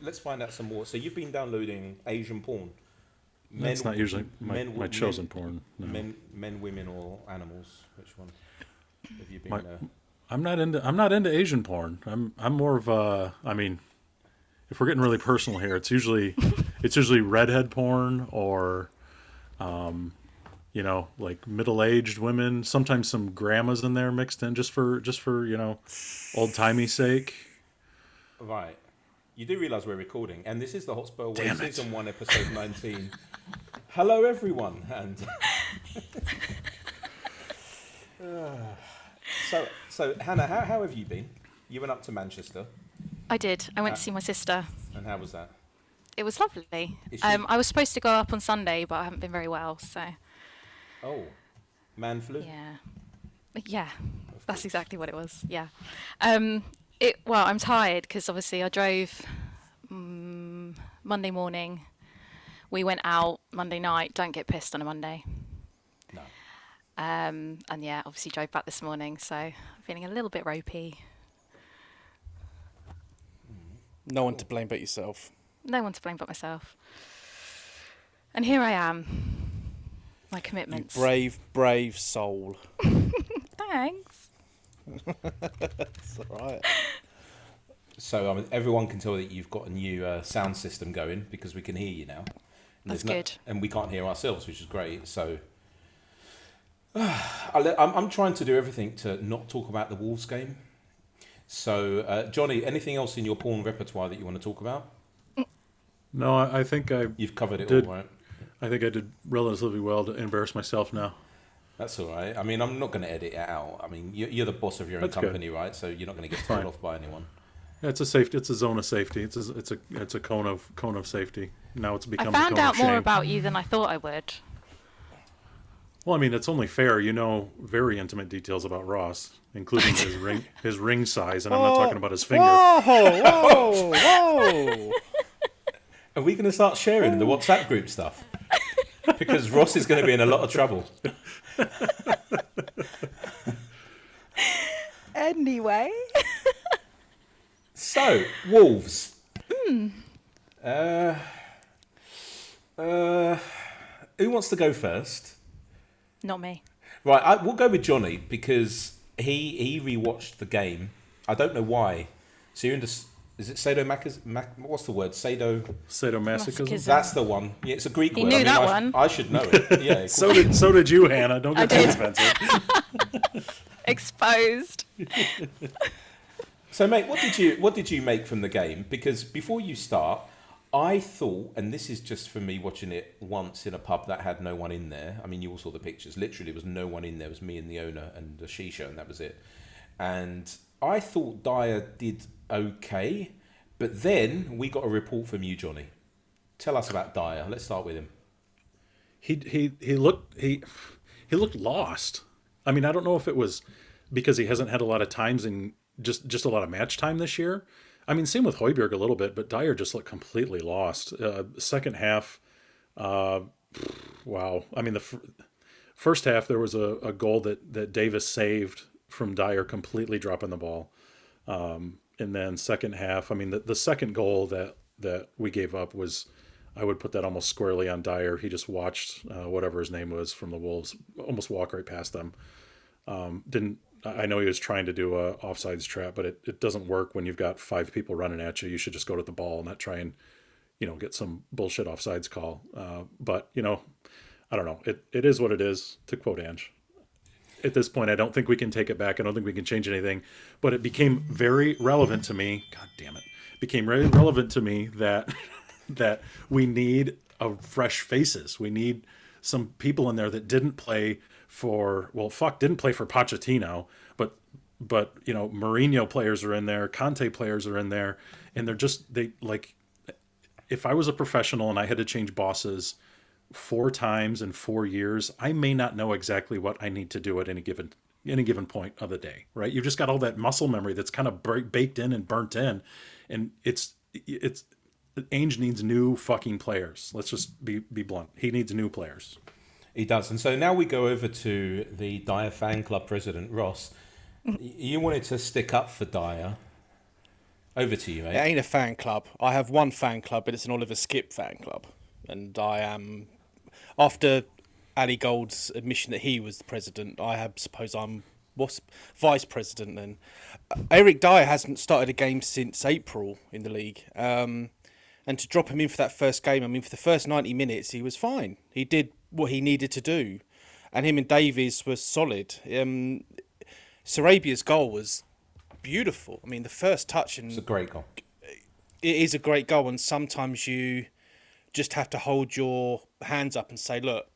let's find out some more. So you've been downloading Asian porn. That's not usually my chosen porn. No. Men, women, or animals. Which one have you been? I'm not into Asian porn. I'm more of a. I mean, if we're getting really personal here, it's usually redhead porn or, like middle-aged women. Sometimes some grandmas in there mixed in just for old-timey sake. Right. You do realise we're recording, and this is the Hotspur Way Season 1, Episode 19. Hello, everyone, and so Hannah, how have you been? You went up to Manchester. I did. I went to see my sister. And how was that? It was lovely. I was supposed to go up on Sunday, but I haven't been very well, so. Oh, man flu? Yeah, that's exactly what it was. Yeah. I'm tired because obviously I drove Monday morning. We went out Monday night. Don't get pissed on a Monday. No. And obviously drove back this morning, so I'm feeling a little bit ropey. No one to blame but yourself. No one to blame but myself. And here I am. My commitments. You brave soul. Thanks. That's all right. So everyone can tell that you've got a new sound system going because we can hear you now. That's good. And we can't hear ourselves, which is great. So I'm trying to do everything to not talk about the Wolves game. So, Johnny, anything else in your porn repertoire that you want to talk about? No, I think you've covered it all, right? I think I did relatively well to embarrass myself now. That's all right. I mean, I'm not going to edit it out. I mean, you're the boss of your own company, right? So you're not going to get thrown off by anyone. Yeah, it's a safety. It's a zone of safety. It's a cone of safety. Now it's become. I found out more about you than I thought I would. Well, I mean, it's only fair. You know very intimate details about Ross, including his ring size, and I'm not talking about his finger. Whoa! Are we going to start sharing the WhatsApp group stuff? Because Ross is going to be in a lot of trouble. Anyway. So, Wolves. Who wants to go first? Not me. Right, we'll go with Johnny because he rewatched the game. I don't know why. So you're into... Is it sadomasochism? What's the word? Sadomasochism? That's the one. Yeah, it's a Greek word. He knew that one. I should know it. Yeah. So did you, Hannah. Don't get too defensive. Exposed. So, mate, what did you make from the game? Because before you start, I thought, and this is just for me watching it once in a pub that had no one in there. I mean, you all saw the pictures. Literally, there was no one in there. It was me and the owner and the shisha, and that was it. And I thought Dyer did okay, but then we got a report from you, Johnny. Tell us about Dyer. Let's start with him. He looked lost. I mean, I don't know if it was because he hasn't had a lot of times in just a lot of match time this year. I mean, same with Højbjerg a little bit, but Dyer just looked completely lost. Second half, wow. I mean, the first half there was a goal that Davis saved from Dyer completely dropping the ball. And then second half, I mean, the second goal that we gave up was, I would put that almost squarely on Dyer. He just watched whatever his name was from the Wolves almost walk right past them. I know he was trying to do a offsides trap, but it doesn't work when you've got 5 people running at you. You should just go to the ball and not try and, get some bullshit offsides call. But, I don't know. It is what it is, to quote Ange. At this point, I don't think we can take it back. I don't think we can change anything. But it became very relevant to me. God damn it. It became very relevant to me that we need fresh faces. We need some people in there that didn't play didn't play for Pochettino, but Mourinho players are in there, Conte players are in there, and if I was a professional and I had to change bosses 4 times in 4 years, I may not know exactly what I need to do at any given point of the day, right? You've just got all that muscle memory that's kind of baked in and burnt in, and it's Ainge needs new fucking players. Let's just be blunt. He needs new players. He does. And so now we go over to the Dyer fan club president, Ross. You wanted to stick up for Dyer. Over to you, It mate. ain't a fan club. I have one fan club, but it's an Oliver Skip fan club. And I am, after Ali Gold's admission that he was the president, suppose I'm what's vice president then. Eric Dyer hasn't started a game since April in the league. And to drop him in for that first game, I mean, for the first 90 minutes, he was fine. He did what he needed to do. And him and Davies were solid. Sarabia's goal was beautiful. I mean, the first touch, and It's a great goal. it is a great goal. And sometimes you just have to hold your hands up and say, look,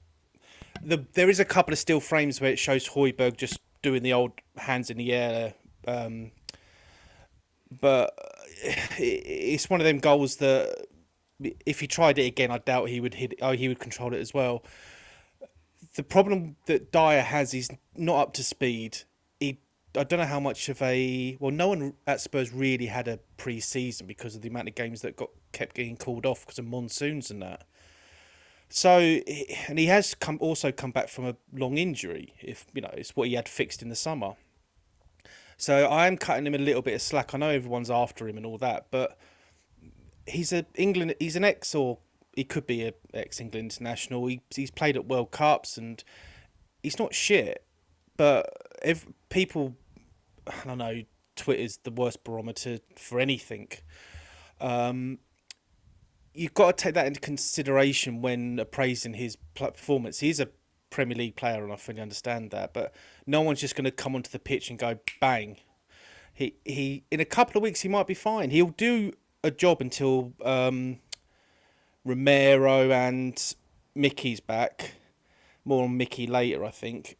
there is a couple of still frames where it shows Højbjerg just doing the old hands in the air. But it's one of them goals that if he tried it again, I doubt he would hit. He would control it as well. The problem that Dyer has, he's not up to speed. I don't know how much of no one at Spurs really had a pre-season because of the amount of games that kept getting called off because of monsoons and that. So, and he has also come back from a long injury. If it's what he had fixed in the summer. So I am cutting him a little bit of slack. I know everyone's after him and all that, but he's an ex, or he could be a ex-England international. He's played at World Cups and he's not shit. But if people, I don't know, Twitter's the worst barometer for anything. You've got to take that into consideration when appraising his performance. He's a Premier League player, and I fully understand that. But no one's just going to come onto the pitch and go bang. He in a couple of weeks he might be fine. He'll do a job until Romero and Mickey's back. More on Mickey later, I think.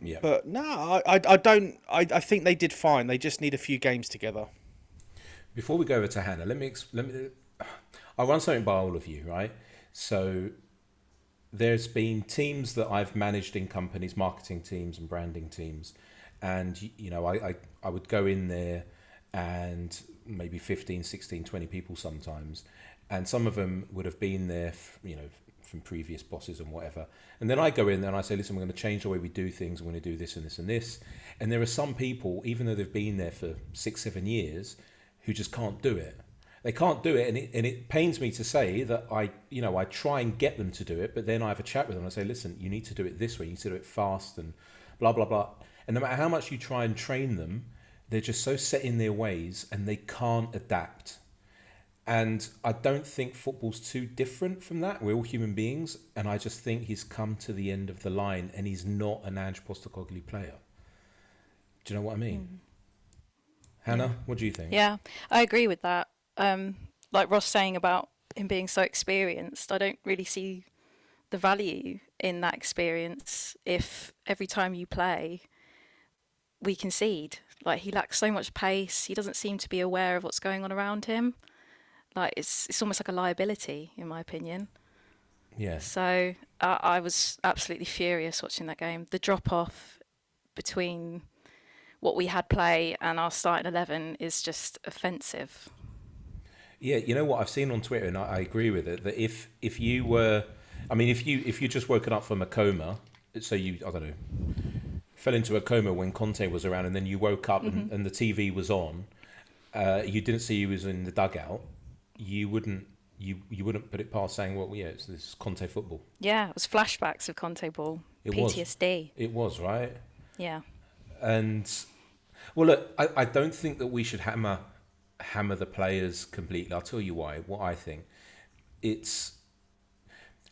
Yeah. But no, I don't. I think they did fine. They just need a few games together. Before we go over to Hannah, let me. I'll run something by all of you, right? So there's been teams that I've managed in companies, marketing teams and branding teams, and I would go in there and maybe 15, 16, 20 people sometimes, and some of them would have been there, from previous bosses and whatever. And then I go in there and I say, listen, we're going to change the way we do things. We're going to do this and this and this. And there are some people, even though they've been there for 6, 7 years, who just can't do it. They can't do it, and it pains me to say that I try and get them to do it, but then I have a chat with them and I say, listen, you need to do it this way, you need to do it fast and blah, blah, blah. And no matter how much you try and train them, they're just so set in their ways and they can't adapt. And I don't think football's too different from that. We're all human beings, and I just think he's come to the end of the line and he's not an Ange Postecoglou player. Do you know what I mean? Hannah, what do you think? Yeah, I agree with that. Like Ross saying about him being so experienced, I don't really see the value in that experience if every time you play we concede. Like, he lacks so much pace, he doesn't seem to be aware of what's going on around him. Like, it's almost like a liability, in my opinion. Yeah. So I was absolutely furious watching that game. The drop off between what we had play and our starting 11 is just offensive. Yeah, you know what I've seen on Twitter, and I agree with it, that if you were, I mean, if you just woken up from a coma, so you, I don't know, fell into a coma when Conte was around, and then you woke up and the TV was on, you didn't see he was in the dugout, you wouldn't put it past saying, well, yeah, it's this Conte football. Yeah, it was flashbacks of Conte ball, PTSD. It was, right? Yeah. And, well, look, I don't think that we should hammer the players completely. I'll tell you why. What I think, it's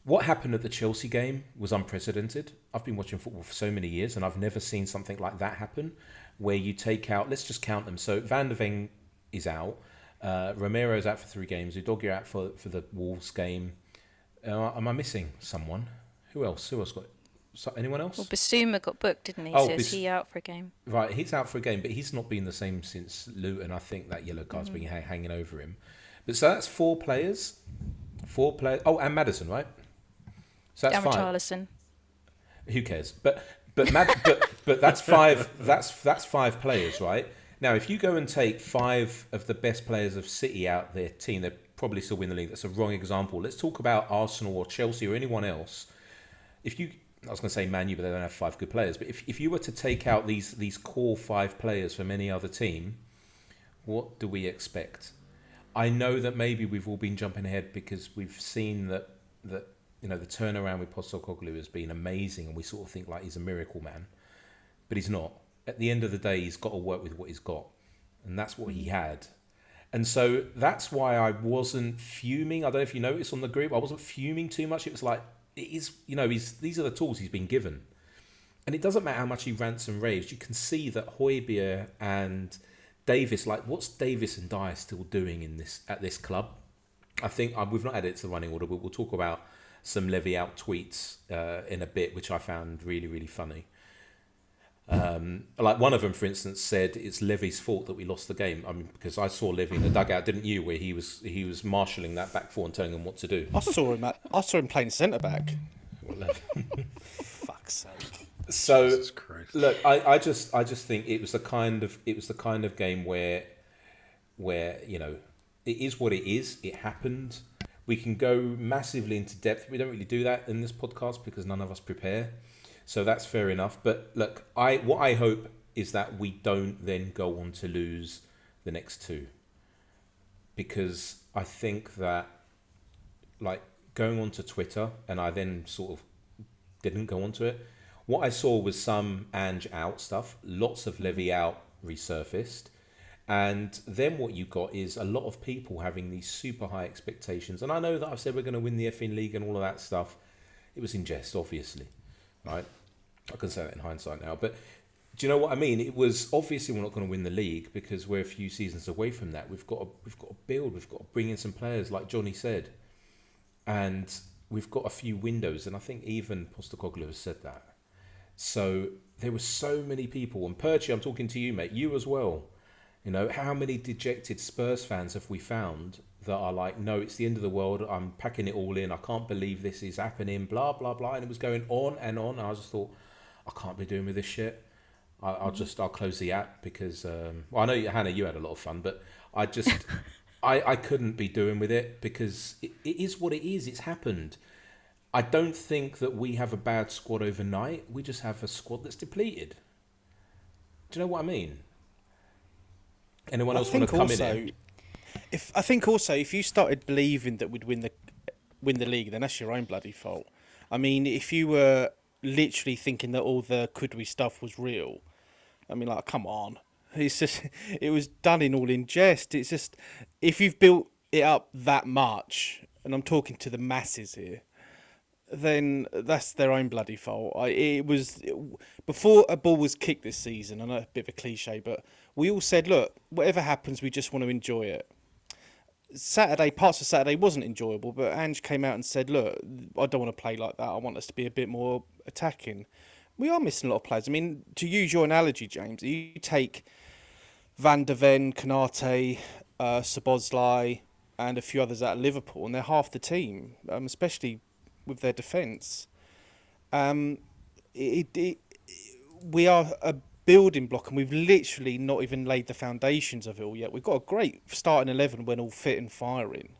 what happened at the Chelsea game was unprecedented. I've been watching football for so many years, and I've never seen something like that happen, where you take out, let's just count them. So Van der Ven is out, Romero's out for 3 games, Udogie out for the Wolves game. Am I missing someone? Who else got? So, anyone else? Well, Basuma got booked, didn't he? Oh, so is he out for a game? Right, he's out for a game, but he's not been the same since Luton. I think that yellow card's been hanging over him. But so that's 4 players. 4 players. Oh, and Maddison, right? So that's 5. Richarlison. Who cares? But that's 5. That's 5 players, right? Now, if you go and take 5 of the best players of City out their team, they'd probably still win the league. That's a wrong example. Let's talk about Arsenal or Chelsea or anyone else. I was going to say Man U, but they don't have 5 good players. But if you were to take out these core 5 players from any other team, What do we expect? I know that maybe we've all been jumping ahead because we've seen that the turnaround with Postecoglou has been amazing, and we sort of think like he's a miracle man, but he's not. At the end of the day, he's got to work with what he's got, and that's what he had. And so that's why I wasn't fuming. I don't know if you noticed on the group, I wasn't fuming too much. It was like, it is, these are the tools he's been given. And it doesn't matter how much he rants and raves. You can see that Højbjerg and Davis, like, what's Davis and Dyer still doing at this club? I think we've not added it to the running order, but we'll talk about some Levy out tweets in a bit, which I found really, really funny. Like one of them, for instance, said it's Levy's fault that we lost the game. I mean, because I saw Levy in the dugout, didn't you? Where he was marshalling that back four and telling them what to do. I saw him playing centre back. Fuck's sake. So look, I just think it was the kind of game where it is what it is. It happened. We can go massively into depth. We don't really do that in this podcast because none of us prepare. So that's fair enough. But look, what I hope is that we don't then go on to lose the next two. Because I think that, like, going onto Twitter, and I then sort of didn't go onto it, what I saw was some Ange out stuff, lots of Levy out resurfaced. And then what you got is a lot of people having these super high expectations. And I know that I've said we're going to win the FA League and all of that stuff. It was in jest, obviously. Right, I can say that in hindsight now, but do you know what I mean? It was obviously we're not going to win the league because we're a few seasons away from that. We've got to build. We've got to bring in some players, like Johnny said, and we've got a few windows. And I think even Postecoglou has said that. So there were so many people, and Percy, I'm talking to you, mate, you as well. How many dejected Spurs fans have we found that are like, no, it's the end of the world. I'm packing it all in. I can't believe this is happening, blah, blah, blah. And it was going on and on. And I just thought, I can't be doing with this shit. I'll close the app because, I know, Hannah, you had a lot of fun, but I just, I couldn't be doing with it because it is what it is. It's happened. I don't think that we have a bad squad overnight. We just have a squad that's depleted. Do you know what I mean? Anyone else want to come in here? I think also if you started believing that we'd win the league, then that's your own bloody fault. I mean, if you were literally thinking that all the could we stuff was real, I mean, like, come on. It's just, it was done all in jest. It's just, if you've built it up that much, and I'm talking to the masses here, then that's their own bloody fault. It was before a ball was kicked this season. I know a bit of a cliche, but we all said, look, whatever happens, we just want to enjoy it. Parts of Saturday wasn't enjoyable, but Ange came out and said, look, I don't want to play like that. I want us to be a bit more attacking. We are missing a lot of players. I mean, to use your analogy, James, you take Van der Ven, Konate, Szoboszlai, and a few others out of Liverpool, and they're half the team, especially with their defence. We are a building block, and we've literally not even laid the foundations of it all yet. We've got a great starting 11 when all fit and firing.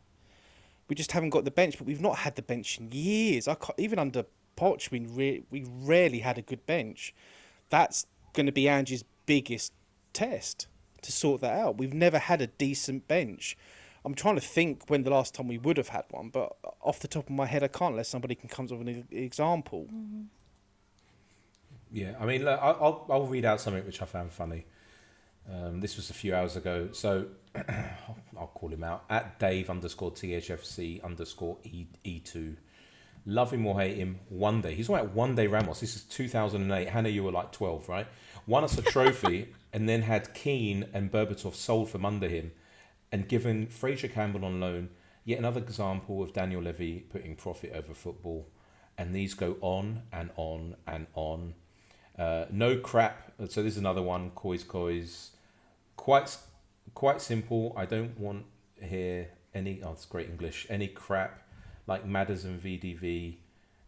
We just haven't got the bench, but we've not had the bench in years. Even under Poch, we rarely had a good bench. That's going to be Ange's biggest test, to sort that out. We've never had a decent bench. I'm trying to think when the last time we would have had one, but off the top of my head, I can't, unless somebody can come up with an example. Mm-hmm. Yeah, I mean, look, I'll read out something which I found funny. This was a few hours ago, so I'll call him out. At Dave_THFC_E2. Love him or hate him, one day. He's talking about one day Ramos. This is 2008. Hannah, you were like 12, right? Won us a trophy and then had Keane and Berbatov sold from under him and given Fraser Campbell on loan. Yet another example of Daniel Levy putting profit over football. And these go on and on and on. No crap. So this is another one. Kois. Quite simple. I don't want to hear any. Oh, it's great English. Any crap like Madders and VDV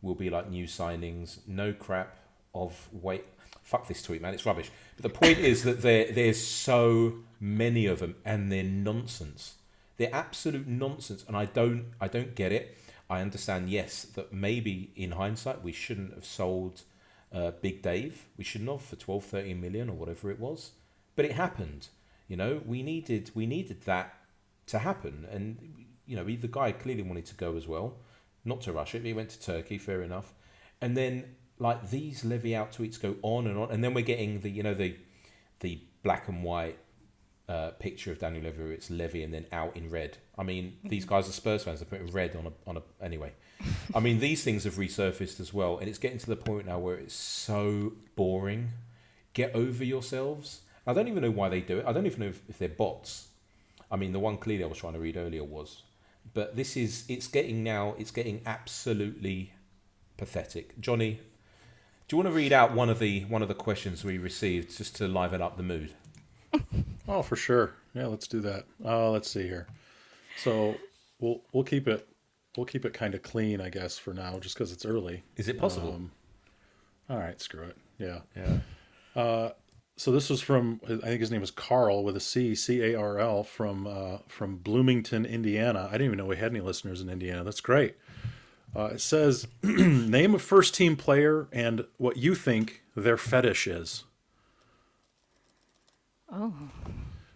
will be like new signings. No crap of wait. Fuck this tweet, man. It's rubbish. But the point is that there's so many of them, and they're nonsense. They're absolute nonsense, and I don't get it. I understand, yes, that maybe in hindsight we shouldn't have sold Big Dave. We shouldn't have for 12, 13 million or whatever it was. But it happened. You know, we needed that to happen, and you know, the guy clearly wanted to go as well, not to rush it. But he went to Turkey, fair enough, and then like these Levy out tweets go on, and then we're getting the black and white picture of Daniel Levy. It's Levy and then out in red. I mean, these guys are Spurs fans. They're putting red on a anyway. I mean, these things have resurfaced as well, and it's getting to the point now where it's so boring. Get over yourselves. I don't even know why they do it. I don't even know if they're bots. I mean, the one clearly I was trying to read earlier was, but it's getting absolutely pathetic. Johnny, do you want to read out one of the questions we received just to liven up the mood? Oh, for sure. Yeah, let's do that. Let's see here. So we'll keep it kind of clean, I guess, for now, just because it's early. Is it possible? All right, screw it. Yeah. Yeah. So this was from, I think his name is Carl with a C, C-A-R-L, from Bloomington, Indiana. I didn't even know we had any listeners in Indiana. That's great. It says, name a first team player and what you think their fetish is. Oh.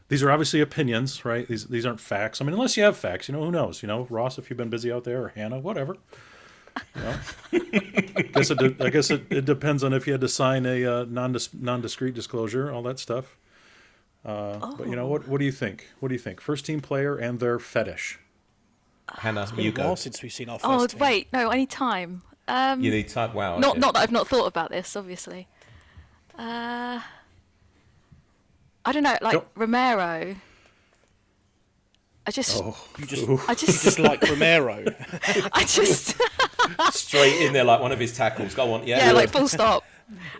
These are obviously opinions, right? These aren't facts. I mean, unless you have facts, who knows? Ross, if you've been busy out there, or Hannah, whatever. I guess it depends on if you had to sign a non-discreet disclosure, all that stuff. But what do you think? What do you think? First team player and their fetish. Hannah, It's been a while since we've seen our first Oh, team. wait, no, I need time. You need time. Wow. Not okay. that I've not thought about this, obviously. I don't know, like Romero. I just You just like Romero. I just Straight in there like one of his tackles. Go on. Yeah. yeah, like full stop.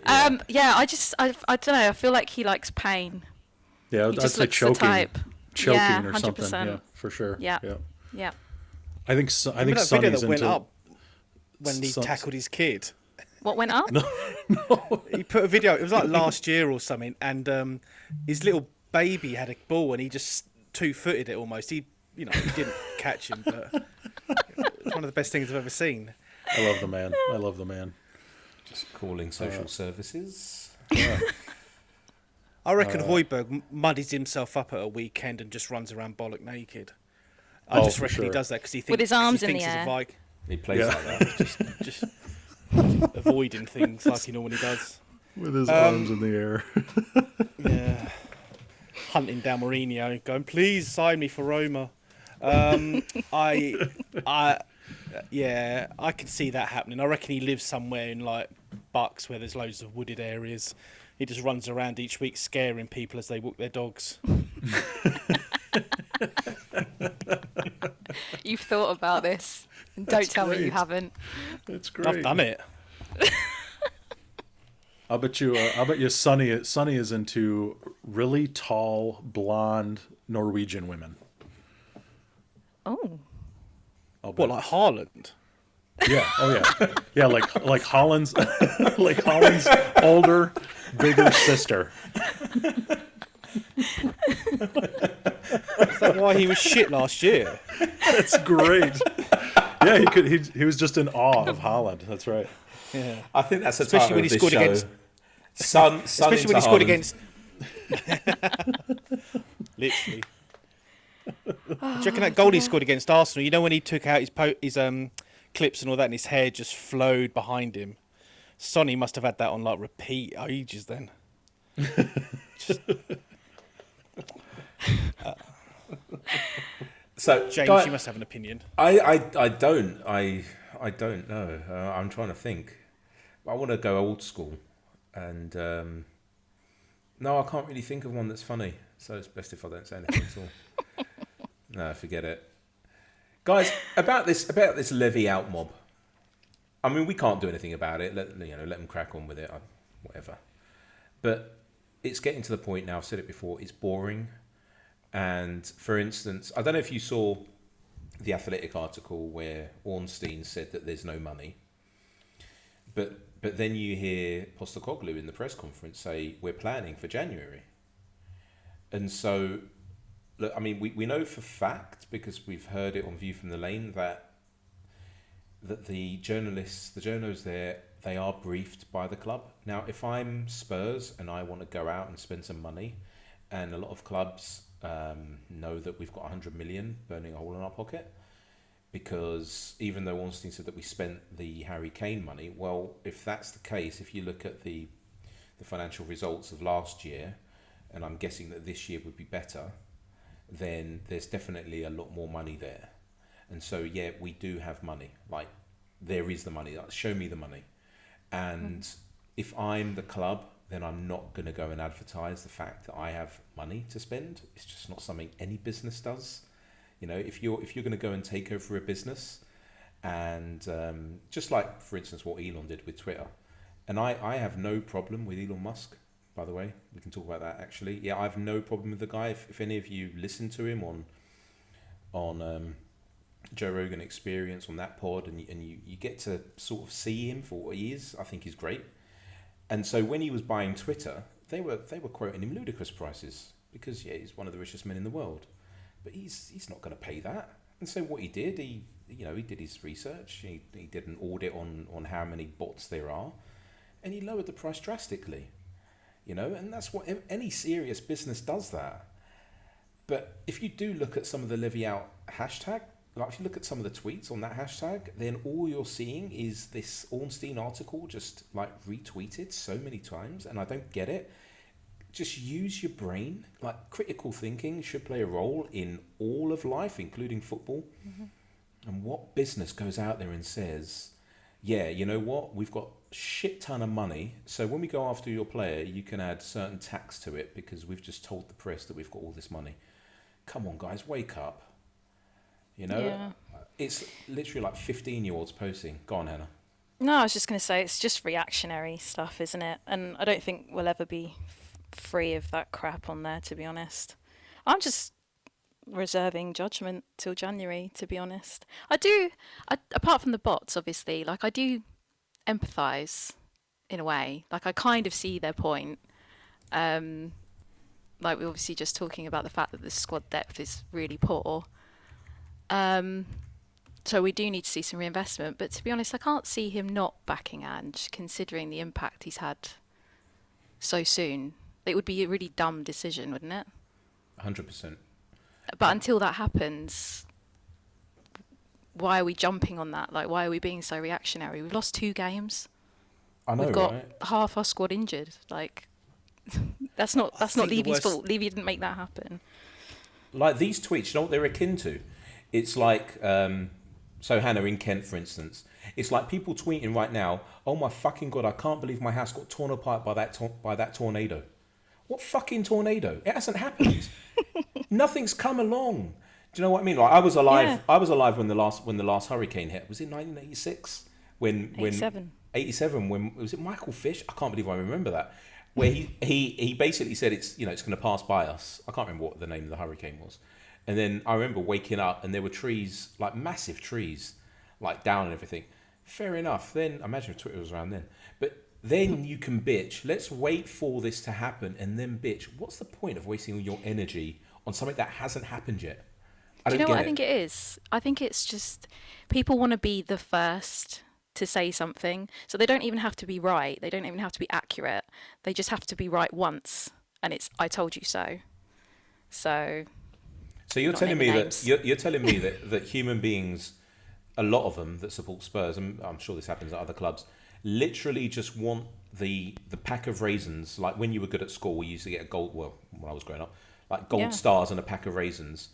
I don't know, I feel like he likes pain. Yeah, He I'd just say looks the choking. type. Choking Yeah, or something. 100%. Yeah, for sure. Yeah. Yeah. Yeah. I think Remember that video Sonny's that went into up when he tackled his kid? What went up? He put a video. It was like last year or something, and his little baby had a ball, and he just 2-footed it almost. He didn't catch him, but it's one of the best things I've ever seen. I love the man. Just calling social services. Yeah. I reckon Højbjerg muddies himself up at a weekend and just runs around bollock naked. I just for reckon he sure. does that because he thinks With his arms he in the thinks he's air. a Viking. He plays like that. Just avoiding things like he normally does. With his arms in the air. Yeah. Hunting down Mourinho, going, please sign me for Roma. I can see that happening. I reckon he lives somewhere in like Bucks where there's loads of wooded areas. He just runs around each week scaring people as they walk their dogs. You've thought about this. And don't tell me you great. haven't. That's great. I've done it. I'll bet you Sonny is into really tall, blonde Norwegian women. Oh. What, like Haaland? Yeah. Oh yeah. Yeah, like Holland's like Holland's older, bigger sister. Is that why he was shit last year? That's great. Yeah, he was just in awe of Holland. That's right. Yeah. I think that's the Especially title when of he this scored show. against- Son Especially when he scored against. Literally. Do you reckon that goal he scored against Arsenal? You know when he took out his clips and all that, and his hair just flowed behind him. Sonny must have had that on like repeat ages then. So James, you must have an opinion. I don't know. I'm trying to think. I want to go old school, and no, I can't really think of one that's funny. So it's best if I don't say anything at all. No, forget it, guys. About this Levy out mob. I mean, we can't do anything about it. Let them crack on with it. Whatever. But it's getting to the point now. I've said it before. It's boring. And for instance, I don't know if you saw the Athletic article where Ornstein said that there's no money. But then you hear Postecoglou in the press conference say we're planning for January. And so, look, I mean, we know for fact, because we've heard it on View from the Lane, that the journos there, they are briefed by the club. Now, if I'm Spurs and I want to go out and spend some money, and a lot of clubs know that we've got 100 million burning a hole in our pocket, because even though Ornstein said that we spent the Harry Kane money, well, if that's the case, if you look at the financial results of last year, and I'm guessing that this year would be better, then there's definitely a lot more money there. And so, yeah, we do have money. Like, there is the money. Like, show me the money. And if I'm the club, then I'm not going to go and advertise the fact that I have money to spend. It's just not something any business does. You know, if you're going to go and take over a business, and just like, for instance, what Elon did with Twitter, and I have no problem with Elon Musk, by the way. We can talk about that, actually. Yeah, I have no problem with the guy. If any of you listen to him on Joe Rogan Experience, on that pod, and you get to sort of see him for what he is, I think he's great. And so when he was buying Twitter, they were quoting him ludicrous prices, because, yeah, he's one of the richest men in the world. But he's not going to pay that. And so what he did, he did his research. He did an audit on how many bots there are, and he lowered the price drastically. You know, and that's what any serious business does, that. But if you do look at some of the Levy Out hashtag, like if you look at some of the tweets on that hashtag, then all you're seeing is this Ornstein article just like retweeted so many times, and I don't get it. Just use your brain. Like, critical thinking should play a role in all of life, including football. And what business goes out there and says, yeah, you know what, we've got shit ton of money, so when we go after your player, you can add certain tax to it because we've just told the press that we've got all this money. Come on, guys, wake up. You know, Yeah. It's literally like 15-year-olds posting. Go on, Hannah. No, I was just going to say it's just reactionary stuff, isn't it? And I don't think we'll ever be free of that crap on there, to be honest. I'm just reserving judgment till January, to be honest. Apart from the bots, obviously, like, I do empathise in a way. Like, I kind of see their point. Like, we're obviously just talking about the fact that the squad depth is really poor. So we do need to see some reinvestment. But to be honest, I can't see him not backing Ange, considering the impact he's had so soon. It would be a really dumb decision, wouldn't it? 100%. But until that happens, why are we jumping on that? Like, why are we being so reactionary? We've lost 2 games. I know, We've got right? half our squad injured. Like, that's not think the Levy's worst- fault. Levy didn't make that happen. Like, these tweets, you know what they're akin to? It's like, so Hannah, in Kent, for instance, it's like people tweeting right now, oh my fucking God, I can't believe my house got torn apart by that tornado. What fucking tornado? It hasn't happened. Nothing's come along. Do you know what I mean? Like, I was alive. Yeah. I was alive when the last hurricane hit. Was it 1986? When 87. When was it Michael Fish? I can't believe I remember that. Where he basically said it's going to pass by us. I can't remember what the name of the hurricane was. And then I remember waking up and there were trees, like massive trees, like down and everything. Fair enough. Then imagine if Twitter was around then. But then you can bitch. Let's wait for this to happen and then bitch. What's the point of wasting all your energy on something that hasn't happened yet? Do you know what I think it is? I think it's just people want to be the first to say something. So they don't even have to be right. They don't even have to be accurate. They just have to be right once. And it's, I told you so. So you're not telling me naming that names. you're telling me that human beings, a lot of them that support Spurs, and I'm sure this happens at other clubs, literally just want the pack of raisins. Like when you were good at school, we used to get a gold. Well, when I was growing up, like gold stars and a pack of raisins.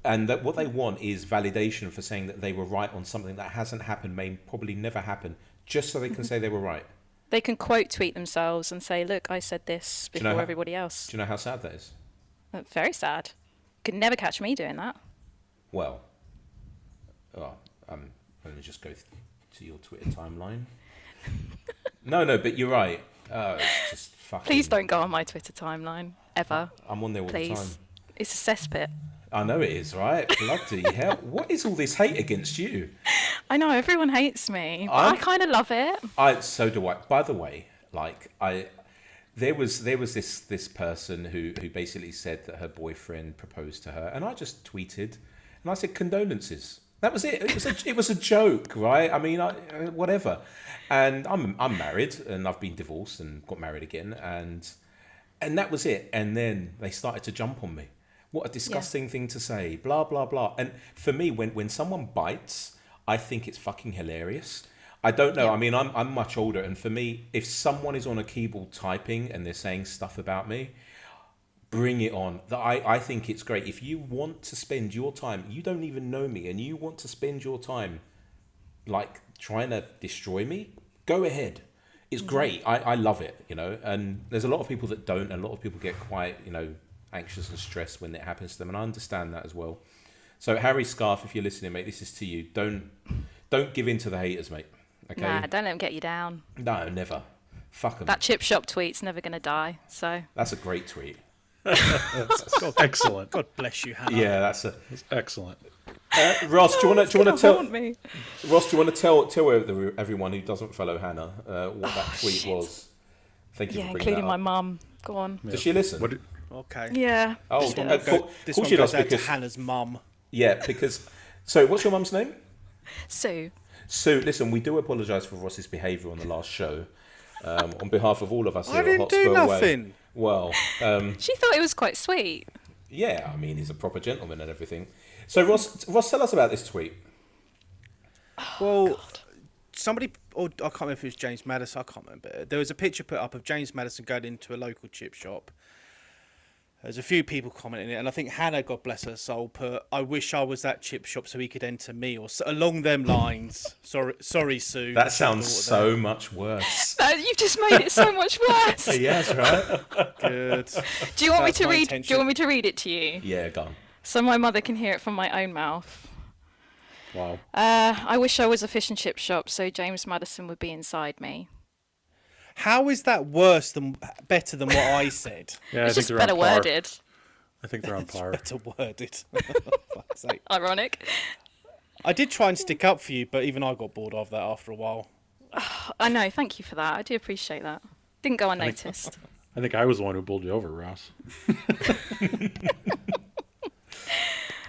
And that what they want is validation for saying that they were right on something that hasn't happened, may probably never happen, just so they can say they were right. They can quote tweet themselves and say, look, I said this before everybody else. Do you know how sad that is? Very sad. Could never catch me doing that. Well, let me just go to your Twitter timeline. No, but you're right. It's just fucking... Please don't go on my Twitter timeline, ever. I'm on there all the Please. time. It's a cesspit. I know it is, right? Bloody hell. What is all this hate against you? I know, everyone hates me, but I kind of love it. So do I. By the way, like, there was this person who basically said that her boyfriend proposed to her, and I just tweeted, and I said condolences. That was it. It was a joke, right? I mean, whatever. And I'm married, and I've been divorced and got married again, and And that was it. And then they started to jump on me. What a disgusting thing to say. Blah, blah, blah. And for me, when someone bites, I think it's fucking hilarious. I don't know. Yeah. I mean, I'm much older. And for me, if someone is on a keyboard typing and they're saying stuff about me, bring it on. I think it's great. If you want to spend your time, you don't even know me, and you want to spend your time like trying to destroy me, go ahead. It's great. I love it, you know. And there's a lot of people that don't, and a lot of people get quite, you know, anxious and stressed when it happens to them, and I understand that as well. So Harry Scarf, if you're listening, mate, this is to you. Don't give in to the haters, mate. Okay? Nah, don't let them get you down. No, never. Fuck them. That chip shop tweet's never going to die, so... That's a great tweet. Excellent. God bless you, Hannah. Yeah, That's excellent. Ross, do you want to tell me. Ross? Do you want to tell everyone who doesn't follow Hannah what that tweet was? Thank you for bringing including that my up. mum. Go on. Does she listen? Okay. Yeah. Oh, she of does. This course one she does, goes out to because Hannah's mum. yeah, because. So, what's your mum's name? Sue. Sue. Listen, we do apologise for Ross's behaviour on the last show. On behalf of all of us here I at didn't Hotspur do Way. nothing. Well, She thought it was quite sweet. yeah, I mean, he's a proper gentleman and everything. So, Ross, tell us about this tweet. Well, somebody, or I can't remember if it was James Madison, I can't remember. There was a picture put up of James Madison going into a local chip shop. There's a few people commenting it, and I think Hannah, God bless her soul, put, "I wish I was that chip shop so he could enter me," or along them lines. Sorry, Sue. That sounds so much worse. No, you've just made it so much worse. Yes, right? Good. Do you want me That's to my read? intention. Do you want me to read it to you? Yeah, go on. So my mother can hear it from my own mouth. Wow. I wish I was a fish and chip shop so James Madison would be inside me. How is that better than what I said? Yeah, It's I think just they're better on par. worded. I think they're on par. Better worded. Fuck's sake. Ironic. I did try and stick up for you, but even I got bored of that after a while. I know. Thank you for that. I do appreciate that. Didn't go unnoticed. I think I was the one who bowled you over, Ross.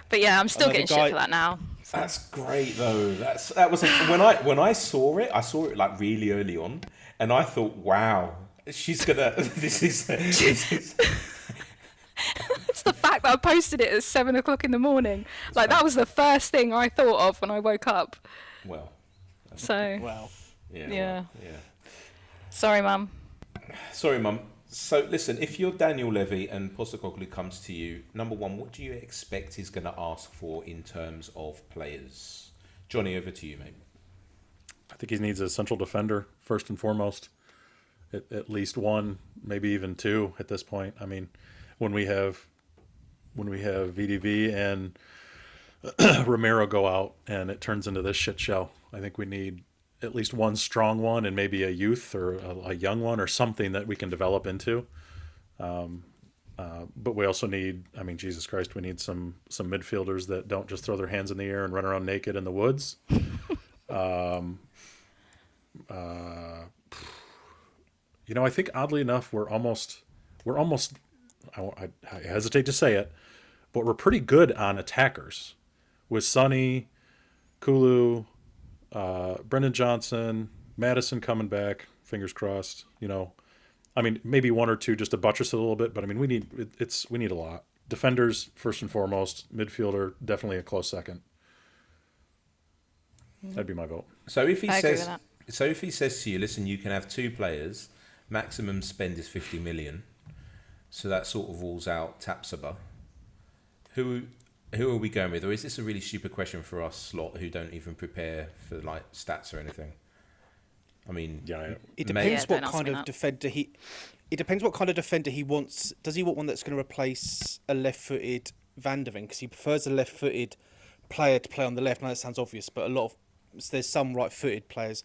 But yeah, I'm still Another getting guy- shit for that now. That's great though. That was when I saw it like really early on, and I thought, wow, she's gonna. This is. It's the fact that I posted it at 7 o'clock in the morning. Like that was the first thing I thought of when I woke up. Well. So Wow. Yeah. Yeah. Well, yeah. sorry, Mum. Sorry, Mum. So listen, if you're Daniel Levy and Postecoglou comes to you, number one, what do you expect he's going to ask for in terms of players? Johnny, over to you, mate. I think he needs a central defender first and foremost. At least one, maybe even two at this point. I mean, when we have VDV and Romero go out and it turns into this shit show, I think we need at least one strong one and maybe a youth or a young one or something that we can develop into. But we also need, I mean, Jesus Christ, we need some midfielders that don't just throw their hands in the air and run around naked in the woods. You know, I think oddly enough, we're almost, I hesitate to say it, but we're pretty good on attackers with Sonny, Kulu, Brendan Johnson, Madison coming back, fingers crossed, you know. I mean, maybe one or two just to buttress it a little bit, but I mean, we need a lot. Defenders first and foremost, midfielder definitely a close second. That'd be my vote. So if he I agree says, with that. so if he says to you, listen, you can have two players, maximum spend is 50 million. So that sort of rules out Tapsoba. Who are we going with? Or is this a really stupid question for us, Slot, who don't even prepare for like stats or anything? I mean, Yeah, It Mate. depends Yeah, don't what ask kind me of that. defender he. It depends what kind of defender he wants. Does he want one that's going to replace a left-footed Van der Ven? Because he prefers a left-footed player to play on the left. Now that sounds obvious, but there's some right-footed players.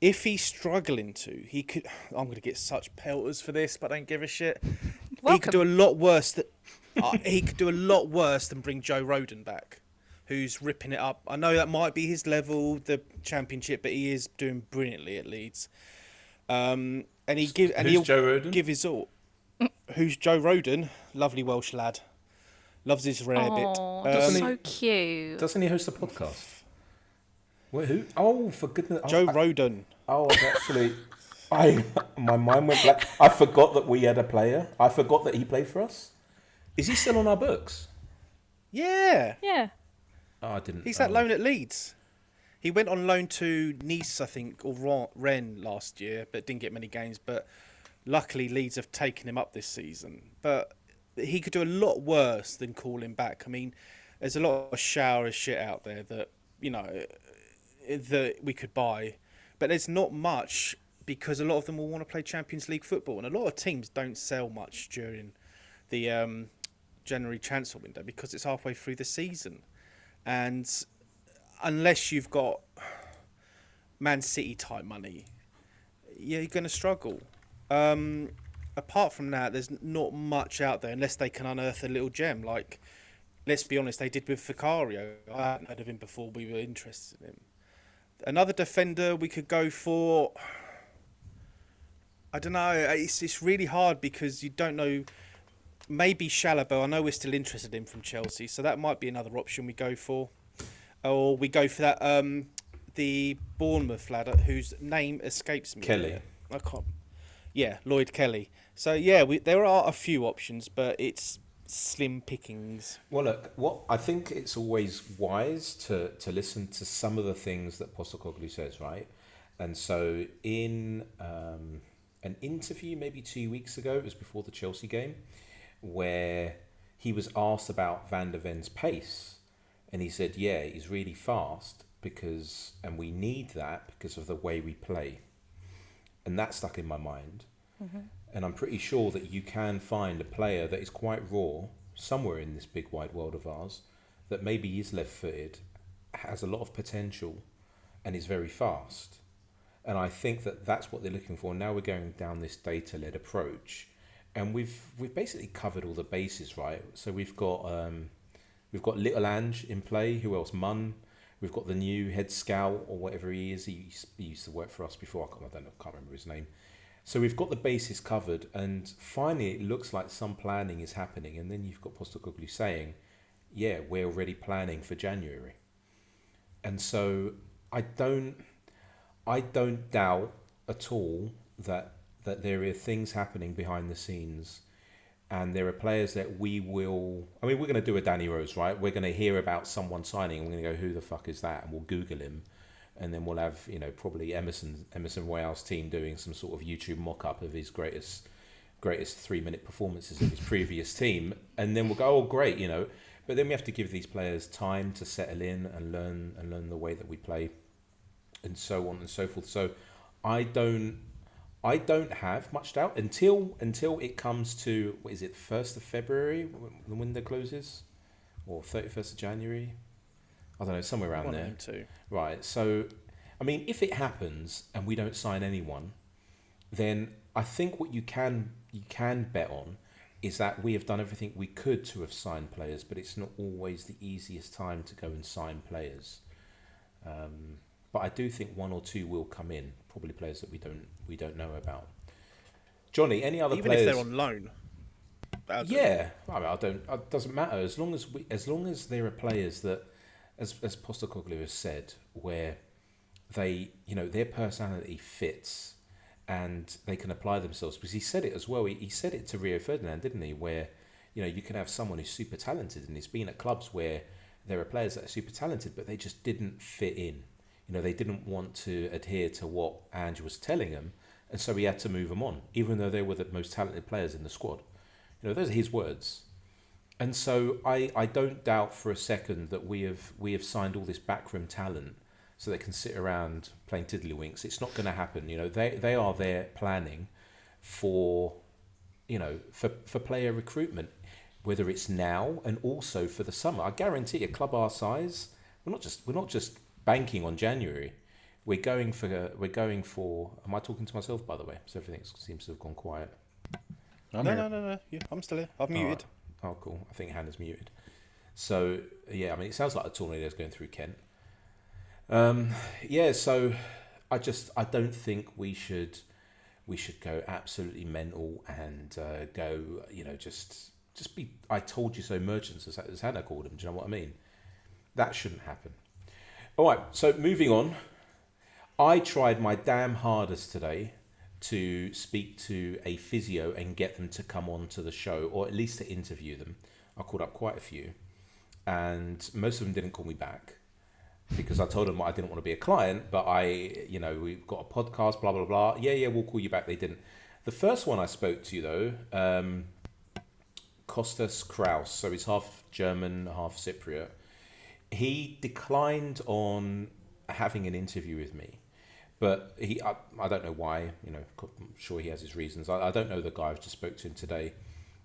If he's struggling to, he could. I'm going to get such pelters for this, but I don't give a shit. He could do a lot worse. He could do a lot worse than bring Joe Rodon back, who's ripping it up. I know that might be his level, the Championship, but he is doing brilliantly at Leeds. who's He'll Joe Rodon? give his all. Who's Joe Rodon? Lovely Welsh lad. Loves his rare bit. Oh, that's Doesn't he- so cute. Doesn't he host a podcast? Wait, who? Oh, for goodness! Joe Rodon. I've actually. My mind went blank. I forgot that we had a player. I forgot that he played for us. Is he still on our books? Yeah. Yeah. Oh, I didn't. He's at loan at Leeds. He went on loan to Nice, I think, or Rennes last year, but didn't get many games. But luckily, Leeds have taken him up this season. But he could do a lot worse than call him back. I mean, there's a lot of shower of shit out there that, you know, that we could buy. But there's not much because a lot of them will want to play Champions League football. And a lot of teams don't sell much during the January transfer window because it's halfway through the season. And unless you've got Man City type money, yeah, you're going to struggle. Apart from that, there's not much out there unless they can unearth a little gem. Like, let's be honest, they did with Vicario. I hadn't heard of him before. We were interested in him. Another defender we could go for. I don't know. It's really hard because you don't know. Maybe Chalobah. I know we're still interested in from Chelsea, so that might be another option we go for. Or we go for that the Bournemouth lad whose name escapes me. Kelly. I can't. Yeah, Lloyd Kelly. So yeah, there are a few options, but it's slim pickings. Well, look, what I think it's always wise to listen to some of the things that Postecoglou says, right? And so in an interview maybe 2 weeks ago, it was before the Chelsea game, where he was asked about Van der Ven's pace, and he said, yeah, he's really fast and we need that because of the way we play. And that stuck in my mind. Mm-hmm. And I'm pretty sure that you can find a player that is quite raw somewhere in this big wide world of ours that maybe is left-footed, has a lot of potential, and is very fast. And I think that that's what they're looking for. Now we're going down this data-led approach, and we've basically covered all the bases, right? So we've got Little Ange in play. Who else? Munn. We've got the new head scout or whatever he is. He used to work for us before. I can't remember his name. So we've got the bases covered, and finally it looks like some planning is happening. And then you've got Postecoglou saying, "Yeah, we're already planning for January." And so I don't doubt at all that there are things happening behind the scenes, and there are players that we will. I mean, we're going to do a Danny Rose, right? We're going to hear about someone signing, and we're going to go, "Who the fuck is that?" And we'll Google him. And then we'll have, probably Emerson Royale's team doing some sort of YouTube mock-up of his greatest 3-minute performances of his previous team. And then we'll go, oh, great, But then we have to give these players time to settle in and learn the way that we play, and so on and so forth. So I don't have much doubt until it comes to, what is it, 1st of February when the window closes, or 31st of January. I don't know, somewhere around there. Right. So, I mean, if it happens and we don't sign anyone, then I think what you can bet on is that we have done everything we could to have signed players, but it's not always the easiest time to go and sign players. But I do think one or two will come in, probably players that we don't know about. Johnny, any other Even players? Even if they're on loan. Yeah, I mean, it doesn't matter as long as there are players that, as Postecoglou has said, where they, their personality fits and they can apply themselves. Because he said it as well. He said it to Rio Ferdinand, didn't he? Where, you can have someone who's super talented, and he's been at clubs where there are players that are super talented, but they just didn't fit in. They didn't want to adhere to what Ange was telling them, and so he had to move them on, even though they were the most talented players in the squad. Those are his words. And so I don't doubt for a second that we have signed all this backroom talent so they can sit around playing tiddlywinks. It's not going to happen. They are there planning for player recruitment, whether it's now and also for the summer. I guarantee a club our size, we're not just banking on January. We're going for. Am I talking to myself, by the way? So everything seems to have gone quiet. No. Yeah, I'm still here. I've muted. Oh, cool. I think Hannah's muted. So, yeah, I mean, it sounds like a tornado's going through Kent. So I don't think we should go absolutely mental and go, just be, I told you so merchants, as Hannah called them. Do you know what I mean? That shouldn't happen. All right, so moving on. I tried my damn hardest today to speak to a physio and get them to come on to the show, or at least to interview them. I called up quite a few, and most of them didn't call me back because I told them I didn't want to be a client, but we've got a podcast, blah, blah, blah. Yeah, we'll call you back. They didn't. The first one I spoke to, though, Kostas Kraus, so he's half German, half Cypriot. He declined on having an interview with me, but I don't know why. I'm sure he has his reasons. I don't know the guy. I've just spoke to him today,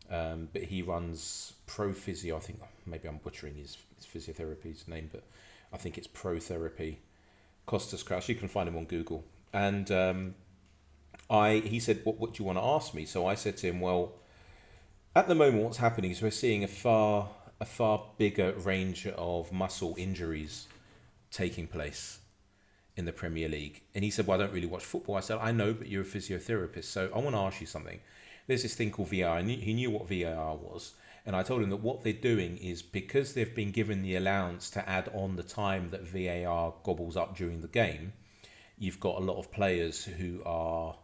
but he runs Pro Physio. I think maybe I'm butchering his physiotherapy's name, but I think it's Pro Therapy. Kostas Kraus. You can find him on Google. And he said, "What do you want to ask me?" So I said to him, "Well, at the moment, what's happening is we're seeing a far bigger range of muscle injuries taking place in the Premier League." And he said, "Well, I don't really watch football." I said, "I know, but you're a physiotherapist, so I want to ask you something. There's this thing called VAR." He knew what VAR was. And I told him that what they're doing is, because they've been given the allowance to add on the time that VAR gobbles up during the game, you've got a lot of players who are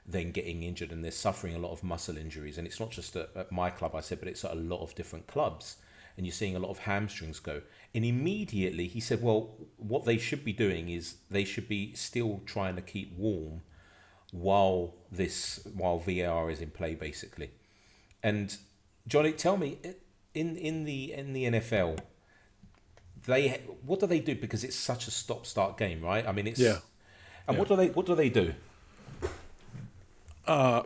then getting injured and they're suffering a lot of muscle injuries. And it's not just at my club, I said, but it's at a lot of different clubs. And you're seeing a lot of hamstrings go. And immediately he said, well, what they should be doing is they should be still trying to keep warm while VAR is in play, basically. And Johnny, tell me, in the NFL, what do they do? Because it's such a stop-start game, right? I mean, it's yeah. And yeah. What do they do? I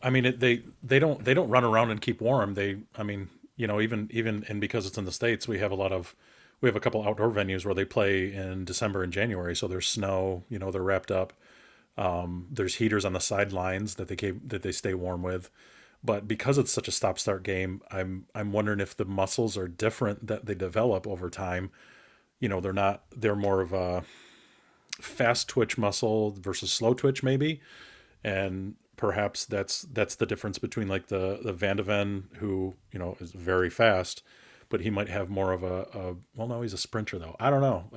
mean, they don't run around and keep warm. Even and because it's in the States, we have a couple outdoor venues where they play in December and January. So there's snow, they're wrapped up. There's heaters on the sidelines that they stay warm with. But because it's such a stop-start game, I'm wondering if the muscles are different that they develop over time. They're more of a fast twitch muscle versus slow twitch maybe. And perhaps that's the difference between like the Van de Ven, who, is very fast, but he might have more of no, he's a sprinter though. I don't know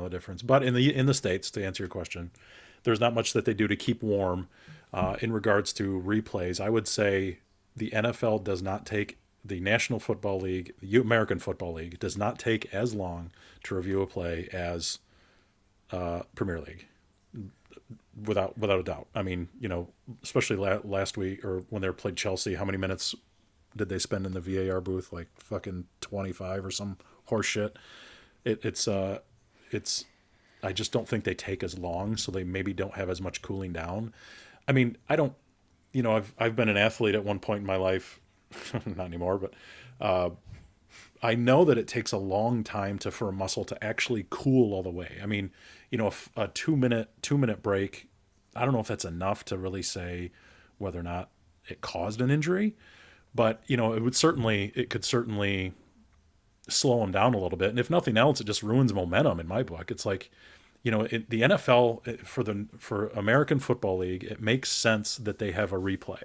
the difference. But in the States, to answer your question, there's not much that they do to keep warm. In regards to replays, I would say the NFL does not take, the National Football League, the American Football League does not take as long to review a play as Premier League, without a doubt. I mean, especially last week, or when they played Chelsea, how many minutes did they spend in the VAR booth? Like fucking 25 or some horse shit. It's I just don't think they take as long, so they maybe don't have as much cooling down. I mean, I've been an athlete at one point in my life, not anymore, but I know that it takes a long time for a muscle to actually cool all the way. I mean, a 2-minute break, I don't know if that's enough to really say whether or not it caused an injury, but it could certainly slow them down a little bit. And if nothing else, it just ruins momentum in my book. It's like, the NFL, for American Football League, it makes sense that they have a replay.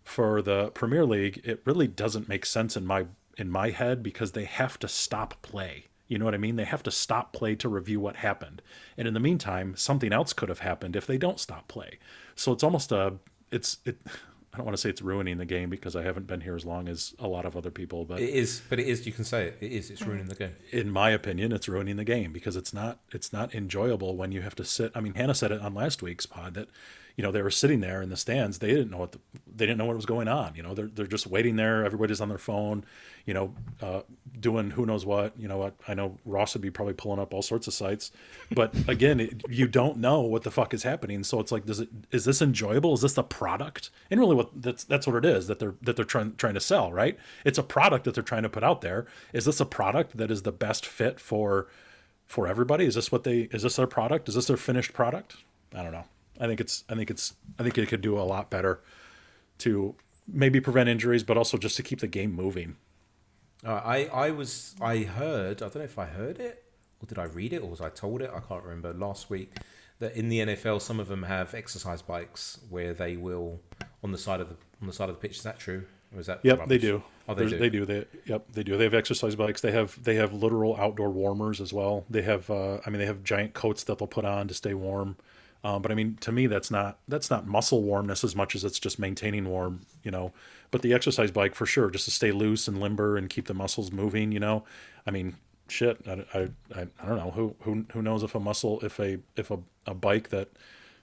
For the Premier League, it really doesn't make sense in my head, because they have to stop play. You know what I mean? They have to stop play to review what happened. And in the meantime, something else could have happened if they don't stop play. So it's almost I don't want to say it's ruining the game, because I haven't been here as long as a lot of other people, but it is, you can say it's ruining the game. In my opinion, it's ruining the game, because it's not enjoyable when you have to sit. I mean, Hannah said it on last week's pod that, they were sitting there in the stands. They didn't know what was going on. They're just waiting there. Everybody's on their phone, doing who knows what. I know Ross would be probably pulling up all sorts of sites, but again, you don't know what the fuck is happening. So it's like, is this enjoyable? Is this the product? And really, that's what it is that they're trying to sell, right? It's a product that they're trying to put out there. Is this a product that is the best fit for everybody? Is this their product? Is this their finished product? I don't know. I think it could do a lot better to maybe prevent injuries, but also just to keep the game moving. I heard, I don't know if I heard it or did I read it or was I told it? I can't remember, last week, that in the NFL some of them have exercise bikes where they will on the side of the pitch. Is that true? Or is that Yep, rubbish? they do. Oh, they do. They do. They do. They have exercise bikes. They have literal outdoor warmers as well. They have they have giant coats that they'll put on to stay warm. But I mean, to me, that's not muscle warmness as much as it's just maintaining warm, you know. But the exercise bike for sure, just to stay loose and limber and keep the muscles moving, you know. I mean, shit, I don't know who knows if a bike that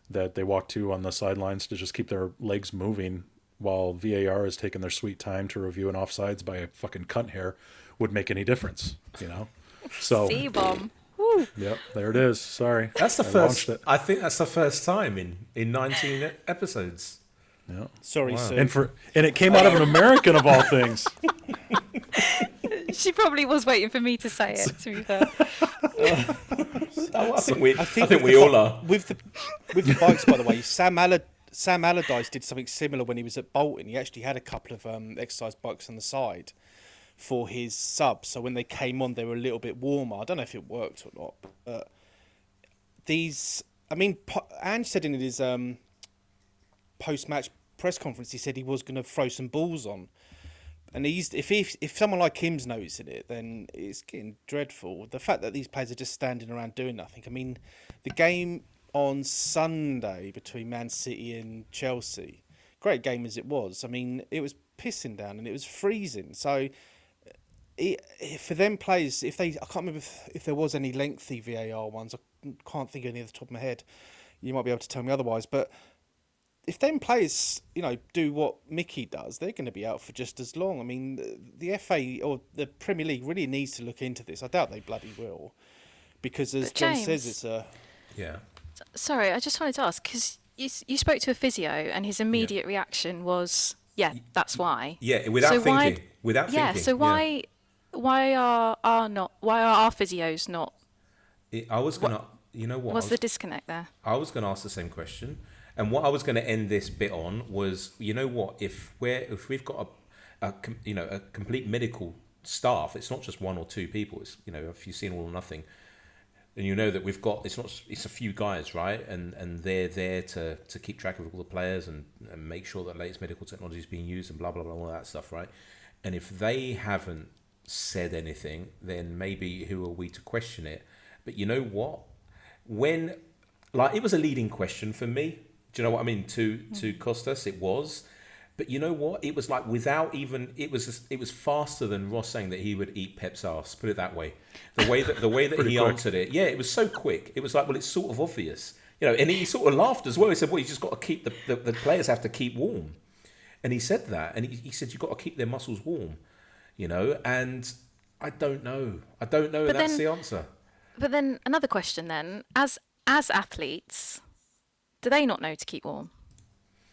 they walk to on the sidelines to just keep their legs moving while VAR is taking their sweet time to review an offsides by a fucking cunt hair would make any difference, you know. So C-bomb. Yep, there it is. Sorry. That's the I first. launched it. I think that's the first time in 19 episodes. Yeah. Sorry, Sue. And it came out of an American of all things. She probably was waiting for me to say it, to be fair. I think we all are. With the bikes, by the way, Sam Allardyce did something similar when he was at Bolton. He actually had a couple of exercise bikes on the side for his subs. So when they came on, they were a little bit warmer. I don't know if it worked or not. But these, I mean, Ange said in his post-match press conference, he said he was going to throw some balls on. And if someone like him's noticing it, then it's getting dreadful. The fact that these players are just standing around doing nothing. I mean, the game on Sunday between Man City and Chelsea, great game as it was. I mean, it was pissing down and it was freezing. So for them players, I can't remember if there was any lengthy VAR ones. I can't think of any off the top of my head. You might be able to tell me otherwise, but if them players, you know, do what Mickey does, they're going to be out for just as long. I mean, the FA or the Premier League really needs to look into this. I doubt they bloody will, because as John says, it's a... Yeah. Sorry, I just wanted to ask, because you spoke to a physio and his immediate reaction was, yeah, that's why. Yeah, without thinking. Yeah, so why are our physios not... I was going to... You know what? What's the disconnect there? I was going to ask the same question. And what I was going to end this bit on was, you know what, if we've got a complete medical staff, it's not just one or two people. It's, you know, if you've seen All or Nothing, and you know that we've got it's a few guys, right, and they're there to keep track of all the players and make sure that latest medical technology is being used and blah blah blah, all that stuff, right? And if they haven't said anything, then maybe who are we to question it? But you know what, when it was a leading question for me. Do you know what I mean? To Costas, it was, but you know what? It was like without even it was faster than Ross saying that he would eat Pep's ass. Put it that way. The way that he answered it, yeah, it was so quick. It was like, well, it's sort of obvious, you know. And he sort of laughed as well. He said, well, you just got to keep the players have to keep warm, and he said that, and he said you've got to keep their muscles warm, you know. And I don't know. But that's the answer. But then another question then, as athletes, do they not know to keep warm?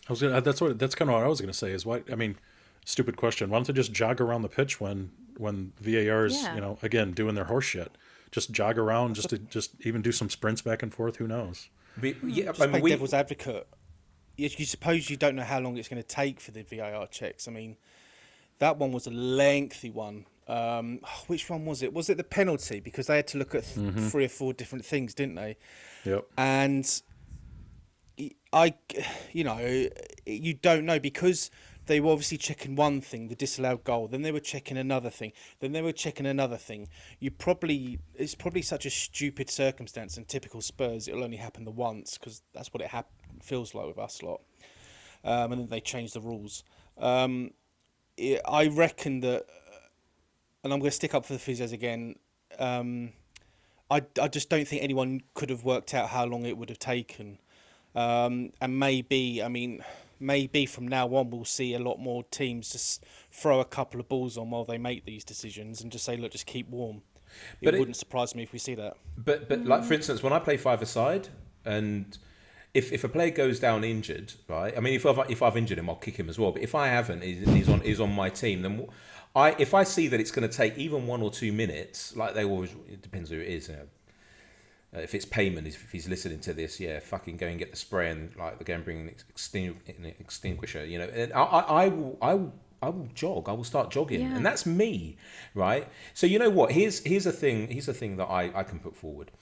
That's kind of what I was going to say. Is why, I mean, stupid question. Why don't they just jog around the pitch when VAR is, you know, again doing their horse shit? Just jog around, just even do some sprints back and forth. Who knows? Play devil's advocate. You suppose you don't know how long it's going to take for the VAR checks. I mean, that one was a lengthy one. Which one was it? Was it the penalty? Because they had to look at 3 or 4 different things, didn't they? Yep. And you don't know, because they were obviously checking one thing, the disallowed goal, then they were checking another thing, then they were checking another thing. It's probably such a stupid circumstance, and typical Spurs, it'll only happen the once, because that's what it feels like with us lot. And then they changed the rules. I reckon that, and I'm going to stick up for the physios again, I just don't think anyone could have worked out how long it would have taken. And maybe from now on we'll see a lot more teams just throw a couple of balls on while they make these decisions and just say, look, just keep warm. It wouldn't surprise me if we see that. But like, for instance, when I play 5-a-side, and if a player goes down injured, right? I mean, if I've injured him, I'll kick him as well. But if I haven't, he's on my team, then if I see that it's going to take even 1 or 2 minutes, like they always, it depends who it is, you know. If it's Payman, if he's listening to this, yeah, fucking go and get the spray and like go and bring an extinguisher, you know. And I will jog. I will start jogging, and that's me, right? So you know what? Here's a thing that I can put forward.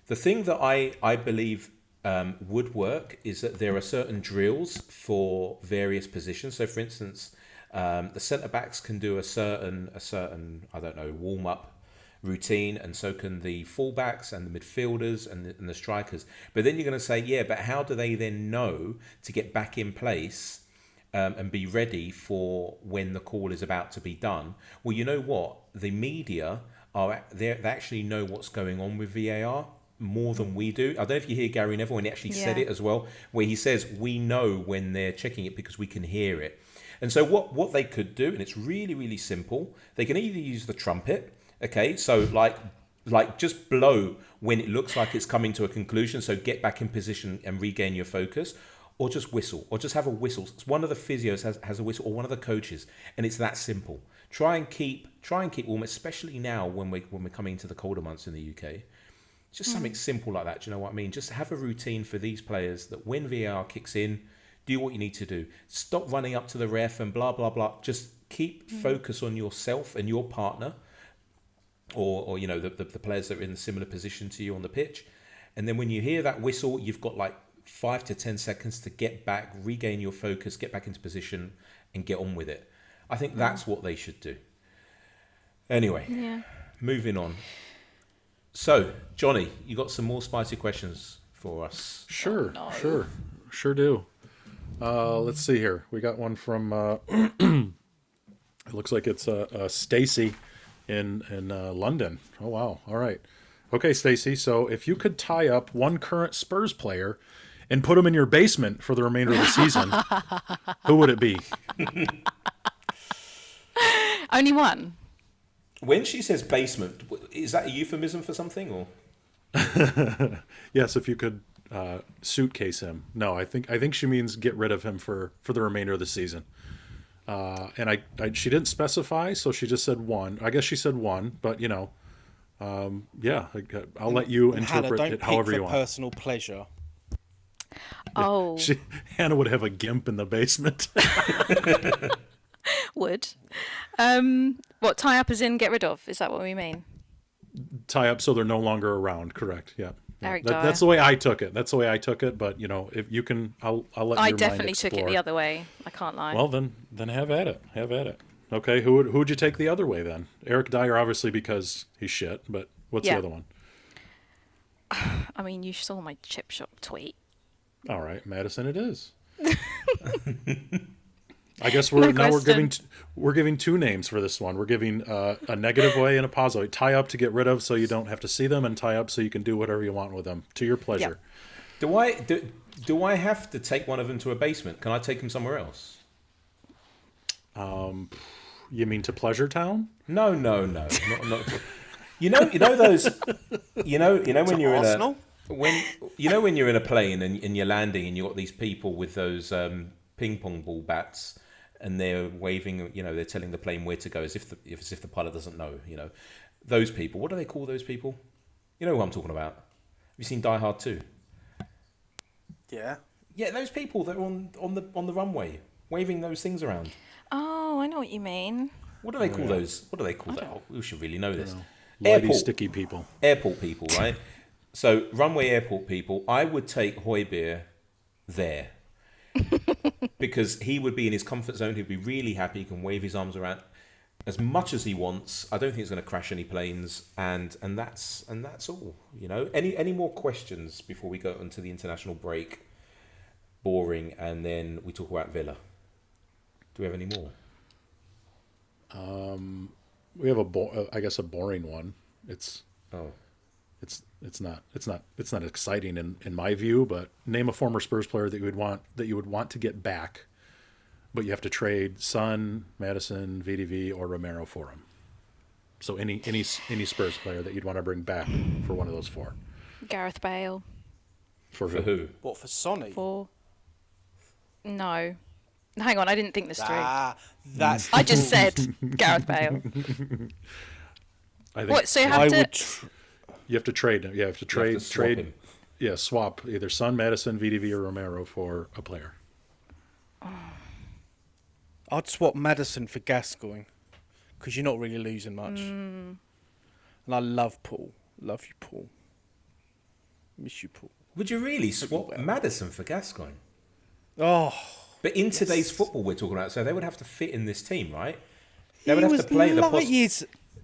The thing that I believe would work is that there are certain drills for various positions. So for instance, the centre backs can do a certain I don't know, warm up routine, and so can the fullbacks and the midfielders and the strikers. But then you're going to say, yeah, but how do they then know to get back in place and be ready for when the call is about to be done? Well, you know what? The media they actually know what's going on with VAR more than we do. I don't know if you hear Gary Neville, and he actually said it as well, where he says we know when they're checking it because we can hear it. And so what they could do, and it's really, really simple, they can either use the trumpet, okay, so like just blow when it looks like it's coming to a conclusion, so get back in position and regain your focus, or just whistle, or just have a whistle. One of the physios has a whistle, or one of the coaches, and it's that simple. Try and keep warm, especially now when we're coming into the colder months in the UK. Just something simple like that. Do you know what I mean? Just have a routine for these players that when VAR kicks in, do what you need to do. Stop running up to the ref and blah blah blah. Just keep focus on yourself and your partner, or you know the players that are in a similar position to you on the pitch. And then when you hear that whistle, you've got like 5 to 10 seconds to get back, regain your focus, get back into position, and get on with it. I think that's what they should do. Anyway, moving on. So, Johnny, you got some more spicy questions for us? Sure, sure do. Let's see here. We got one from. It looks like it's Stacy in London. Oh wow! All right. Okay, Stacy. So, if you could tie up one current Spurs player and put him in your basement for the remainder of the season, who would it be? Only one. When she says basement, is that a euphemism for something, or? Yes, if you could suitcase him. No, I think she means get rid of him for the remainder of the season. And I she didn't specify, so she just said one. I guess she said one, but you know, yeah, I'll let you interpret Hannah, it however you want. Personal pleasure. Oh, Hannah would have a gimp in the basement. would. What, tie up as in get rid of? Is that what we mean? Tie up so they're no longer around. Correct. Yeah. Eric Dyer. That's the way I took it. But you know, if you can, I'll let I your definitely mind explore. took it the other way. I can't lie. Well, then have at it. Okay, who would you take the other way then? Eric Dyer, obviously, because he's shit. But what's the other one? I mean, you saw my chip shop tweet. All right, Madison, it is. I guess we're giving two names for this one. We're giving a negative way and a positive way. Tie up to get rid of, so you don't have to see them, and tie up so you can do whatever you want with them to your pleasure. Yep. Do I have to take one of them to a basement? Can I take them somewhere else? You mean to Pleasure Town? No, not you know those. You know when you're Arsenal? when you're in a plane and you're landing and you've got these people with those ping pong ball bats. And they're waving, you know, they're telling the plane where to go as if the pilot doesn't know, you know. Those people, what do they call those people? You know who I'm talking about. Have you seen Die Hard 2? Yeah. Yeah, those people that are on the runway, waving those things around. Oh, I know what you mean. What do they call those? What do they call that? Oh, we should really know this. Lighty, sticky people. Airport people, right? So, runway airport people, I would take Hojbjerg there. Because he would be in his comfort zone. He'd be really happy. He can wave his arms around as much as he wants. I don't think it's going to crash any planes, and that's all. You know. Any more questions before we go into the international break? Boring, and then we talk about Villa. Do we have any more? We have I guess a boring one. It's not exciting in my view, but name a former Spurs player that you would want to get back, but you have to trade Son, Madison, VDV, or Romero for him. So any Spurs player that you'd want to bring back for one of those four. Gareth Bale. For who? What, for Sonny? No. Hang on, I didn't think this through. That's. I just said Gareth Bale. I think. What? So you have to. You have to trade. You have to trade. Him. Yeah, swap either Son, Madison, VDV, or Romero for a player. I'd swap Madison for Gascoigne because you're not really losing much. And I love Paul. Love you, Paul. Miss you, Paul. Would you really swap Madison for Gascoigne? Oh. But in today's football we're talking about, so they would have to fit in this team, right? They would have to play the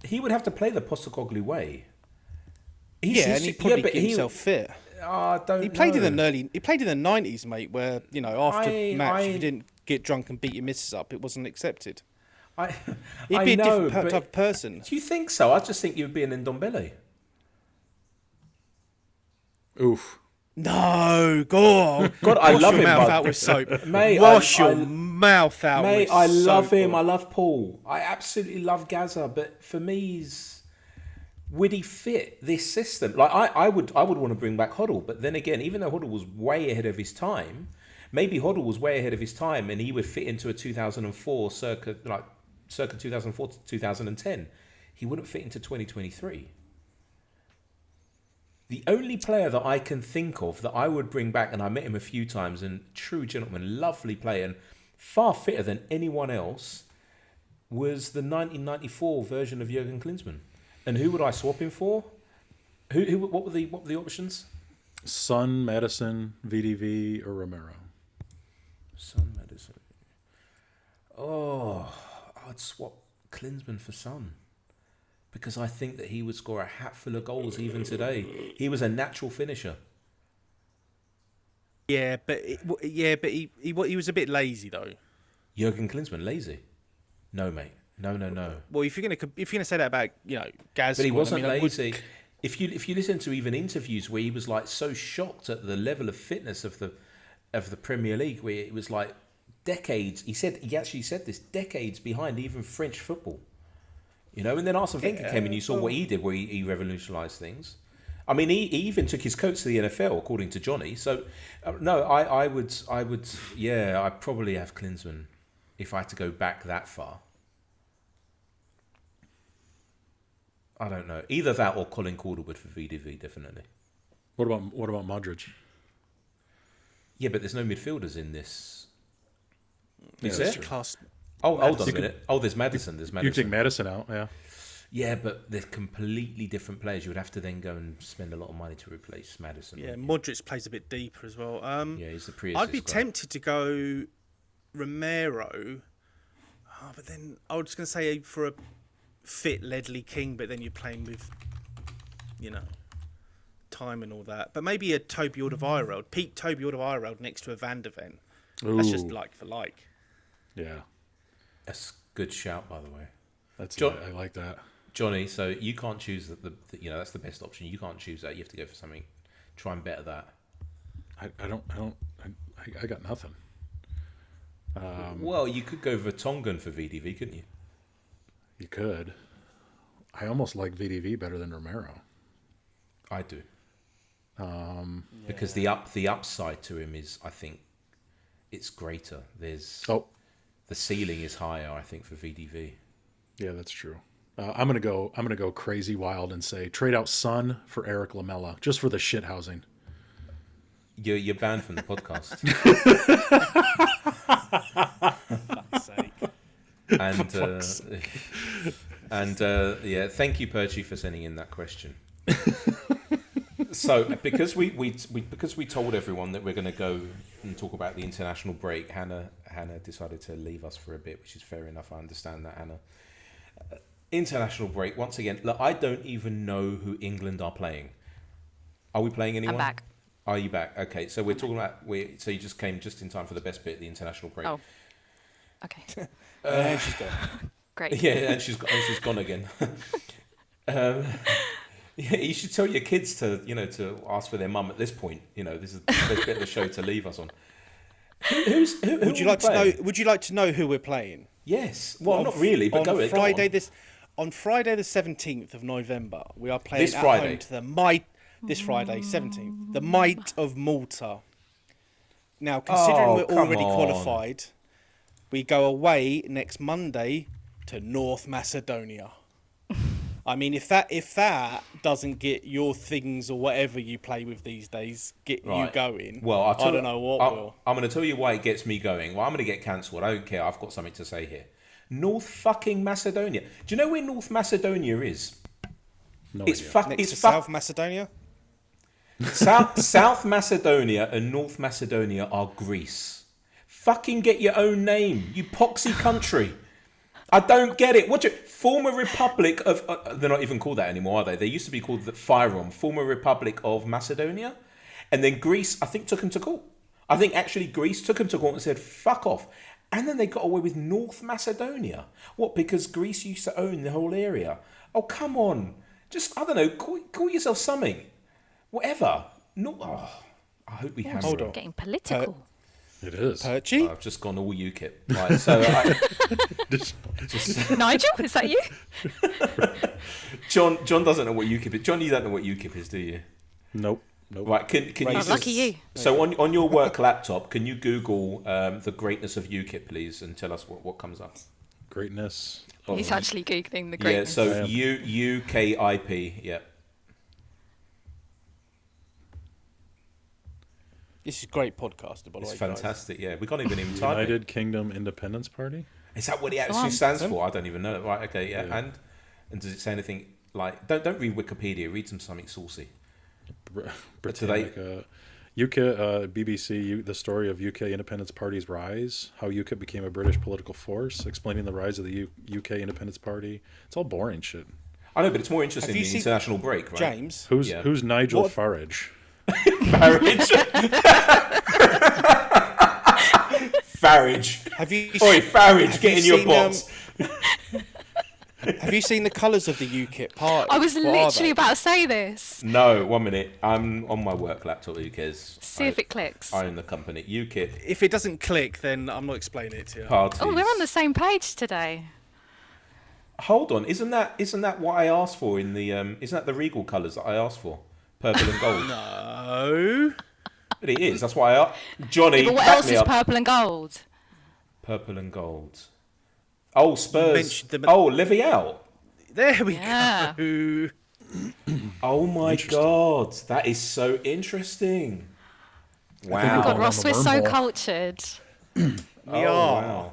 he would have to play the Postecoglou way. And he'd probably get himself fit. I don't He played know. He played in the 90s, mate, where after match if you didn't get drunk and beat your missus up, it wasn't accepted. He'd be a different type of person. Do you think so? I just think you'd be an Ndombele. Oof. No, go on. God, I love him. Wash your mouth out with soap. Mate, Wash your mouth out with soap. Mate, I love him. I love Paul. I absolutely love Gaza. But for me, would he fit this system? Like, I would want to bring back Hoddle. But then again, even though Hoddle was way ahead of his time, maybe Hoddle was way ahead of his time and he would fit into a 2004 circa 2004 to 2010. He wouldn't fit into 2023. The only player that I can think of that I would bring back, and I met him a few times, and true gentleman, lovely player, and far fitter than anyone else, was the 1994 version of Jurgen Klinsmann. And who would I swap him for? What were the options? Son, Madison, VDV, or Romero. Son, Madison. Oh, I'd swap Klinsmann for Son. Because I think that he would score a hatful of goals even today. He was a natural finisher. Yeah, but he was a bit lazy though. Jurgen Klinsmann, lazy? No, mate. No. Well, if you're gonna say that about Gaz, But he wasn't lazy. If you listen to even interviews where he was like so shocked at the level of fitness of the Premier League, where it was like decades. He actually said this, decades behind even French football. And then Arsene Wenger came and you saw what he did, where he revolutionised things. I mean, he even took his coach to the NFL, according to Johnny. So, no, I'd probably have Klinsmann if I had to go back that far. I don't know. Either that or Colin Calderwood for VDV, definitely. What about Modric? Yeah, but there's no midfielders in this. Is there? Class. Oh, hold on a minute. There's Madison. You take Madison out, yeah. Yeah, but they're completely different players. You would have to then go and spend a lot of money to replace Madison. Yeah, Modric plays a bit deeper as well. Yeah, he's the pre-assist I'd be guy. tempted to go Romero, but then I was going to say for a fit Ledley King, but then you're playing with, time and all that. But maybe a Toby Alderweireld, peak Toby Alderweireld next to a Van der Ven. That's just like for like. Yeah. That's a good shout, by the way. I like that. Johnny, so you can't choose that's the best option. You can't choose that. You have to go for something. Try and better that. I got nothing. Well, you could go Vertonghen for VDV, couldn't you? You could. I almost like VDV better than Romero. I do. Because the upside to him is, I think, it's greater. The ceiling is higher, I think, for VDV. Yeah, that's true. I'm gonna go crazy wild and say trade out Son for Eric Lamela just for the shit housing. You're banned from the podcast. Thank you, Perchy, for sending in that question. So because we told everyone that we're going to go and talk about the international break, Hannah decided to leave us for a bit, which is fair enough. I understand that, Hannah. International break once again. Look, I don't even know who England are playing. Are we playing anyone? I'm back. Are you back? Okay, so we're talking about so you just came just in time for the best bit, the international break. Oh, okay. And she's gone. Great. Yeah, and she's gone again. Yeah, you should tell your kids to ask for their mum at this point. This is the best bit of the show to leave us on. Who Would you like to know? Would you like to know who we're playing? Yes. Well, not really, but go ahead. On Friday the 17th of November, we are playing This at Friday. home to the might. This Friday, 17th, the might of Malta. Now, considering we're already qualified, we go away next Monday to North Macedonia. I mean, if that doesn't get your things or whatever you play with these days you going, well, I don't know what will. I'm going to tell you why it gets me going. Well, I'm going to get cancelled. I don't care. I've got something to say here. North fucking Macedonia. Do you know where North Macedonia is? No It's idea. Next to South Macedonia? South Macedonia and North Macedonia are Greece. Fucking get your own name, you poxy country. I don't get it. What former Republic of? They're not even called that anymore, are they? They used to be called the FYROM, former Republic of Macedonia, and then Greece, I think, took them to court. I think actually Greece took them to court and said, "Fuck off," and then they got away with North Macedonia. What? Because Greece used to own the whole area. Oh, come on! Just I don't know. Call yourself something, whatever. No. Oh, I hope we have. Hold on. Getting political. It is. Perchy? I've just gone all UKIP. Right, so Nigel, is that you? John doesn't know what UKIP is. John, you don't know what UKIP is, do you? Nope. Right, can you Oh, just, lucky you. So on your work laptop, can you Google the greatness of UKIP, please, and tell us what comes up? Greatness. He's actually googling the Yeah, greatness. so UKIP, yeah. This is great podcasting, by the It's way, guys. fantastic, yeah. We can't even type it. United Kingdom Independence Party. Is that what it actually on. stands for? I don't even know. Right, okay, yeah. And does it say anything like... Don't read Wikipedia, read something saucy. Britannica. UK, BBC, the story of UK Independence Party's rise, how UKIP became a British political force, explaining the rise of the UK Independence Party. It's all boring shit. I know, but it's more interesting Have you than the seen- international break, right? Jaymes, Who's Nigel What? Farage? Farage. have you Oi, Farage, have get you in your seen, box. Have you seen the colours of the UKIP party? I was What are literally they? about to say this. No, 1 minute. I'm on my work laptop. Who cares? See if it clicks. I own the company. UKIP If it doesn't click, then I'm not explaining it to you. parties. Oh, we're on the same page today. Hold on, isn't that what I asked for in the? Isn't that the regal colours that I asked for? Purple and gold. No. But it is. That's why Johnny. But what back else me is up. purple and gold? Purple and gold. Oh, Spurs. mentioned them- Oh, Livy out. There we Yeah. go. Oh my god, that is so interesting. Wow. God, on Ross, the we're so wormhole. cultured. We Oh, are. wow.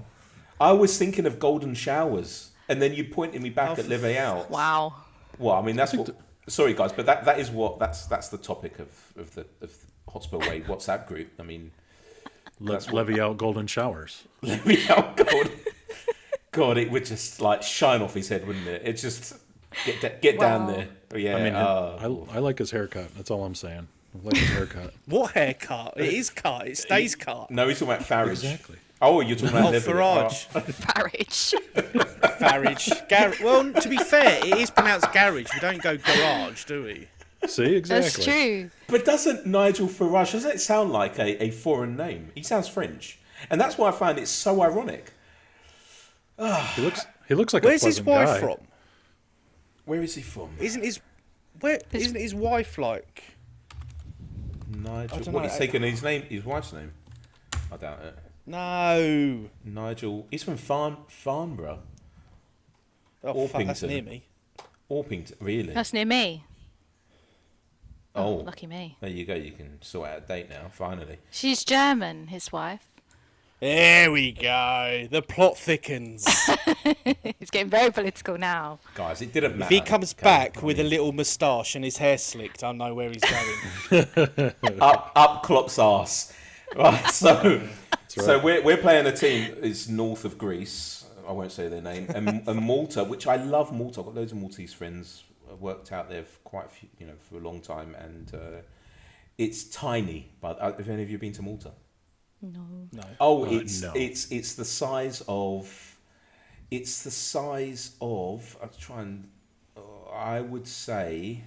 I was thinking of golden showers, and then you pointed me back at Livy out. Wow. Well, I mean that's what. Sorry, guys, but that is what that's the topic of the Hotspur Way WhatsApp group. I mean, Levy out golden showers. Livy out gold. God, it would just like shine off his head, wouldn't it? It just get down Wow. there. Oh, yeah. I mean, I like his haircut. That's all I'm saying. I like his haircut. What haircut? It is cut. It stays cut. no, he's talking about Farage. Exactly. Oh, you're talking about Oh, Livy. Farage. Farage. Farage. Well, to be fair, it is pronounced garage. We don't go garage, do we? See, exactly. That's true. But doesn't Nigel Farage, doesn't it sound like a foreign name? He sounds French. And that's why I find it so ironic. He looks like Where's a his pleasant wife guy. from? Where is he from? Isn't his wife like? Nigel. don't What, know. he's taken his wife's name? I doubt it. No. Nigel. He's from Farnborough. Oh, fuck, that's Orpington. near me. Orpington. Really? That's near me. Oh. Lucky me. There you go. You can sort out a date now, finally. She's German, his wife. There we go. The plot thickens. It's getting very political now. Guys, it didn't If matter. he comes Okay, back I with a mean, little moustache and his hair slicked, I know where he's going. up Klopp's arse. Right, so so right. we're playing a team is north of Greece. I won't say their name. And Malta, which I love Malta. I've got loads of Maltese friends. I've worked out there for quite a few, for a long time, and it's tiny. But have any of you been to Malta? No. No. Oh, No. it's the size of. It's the size of. I'll try and. I would say.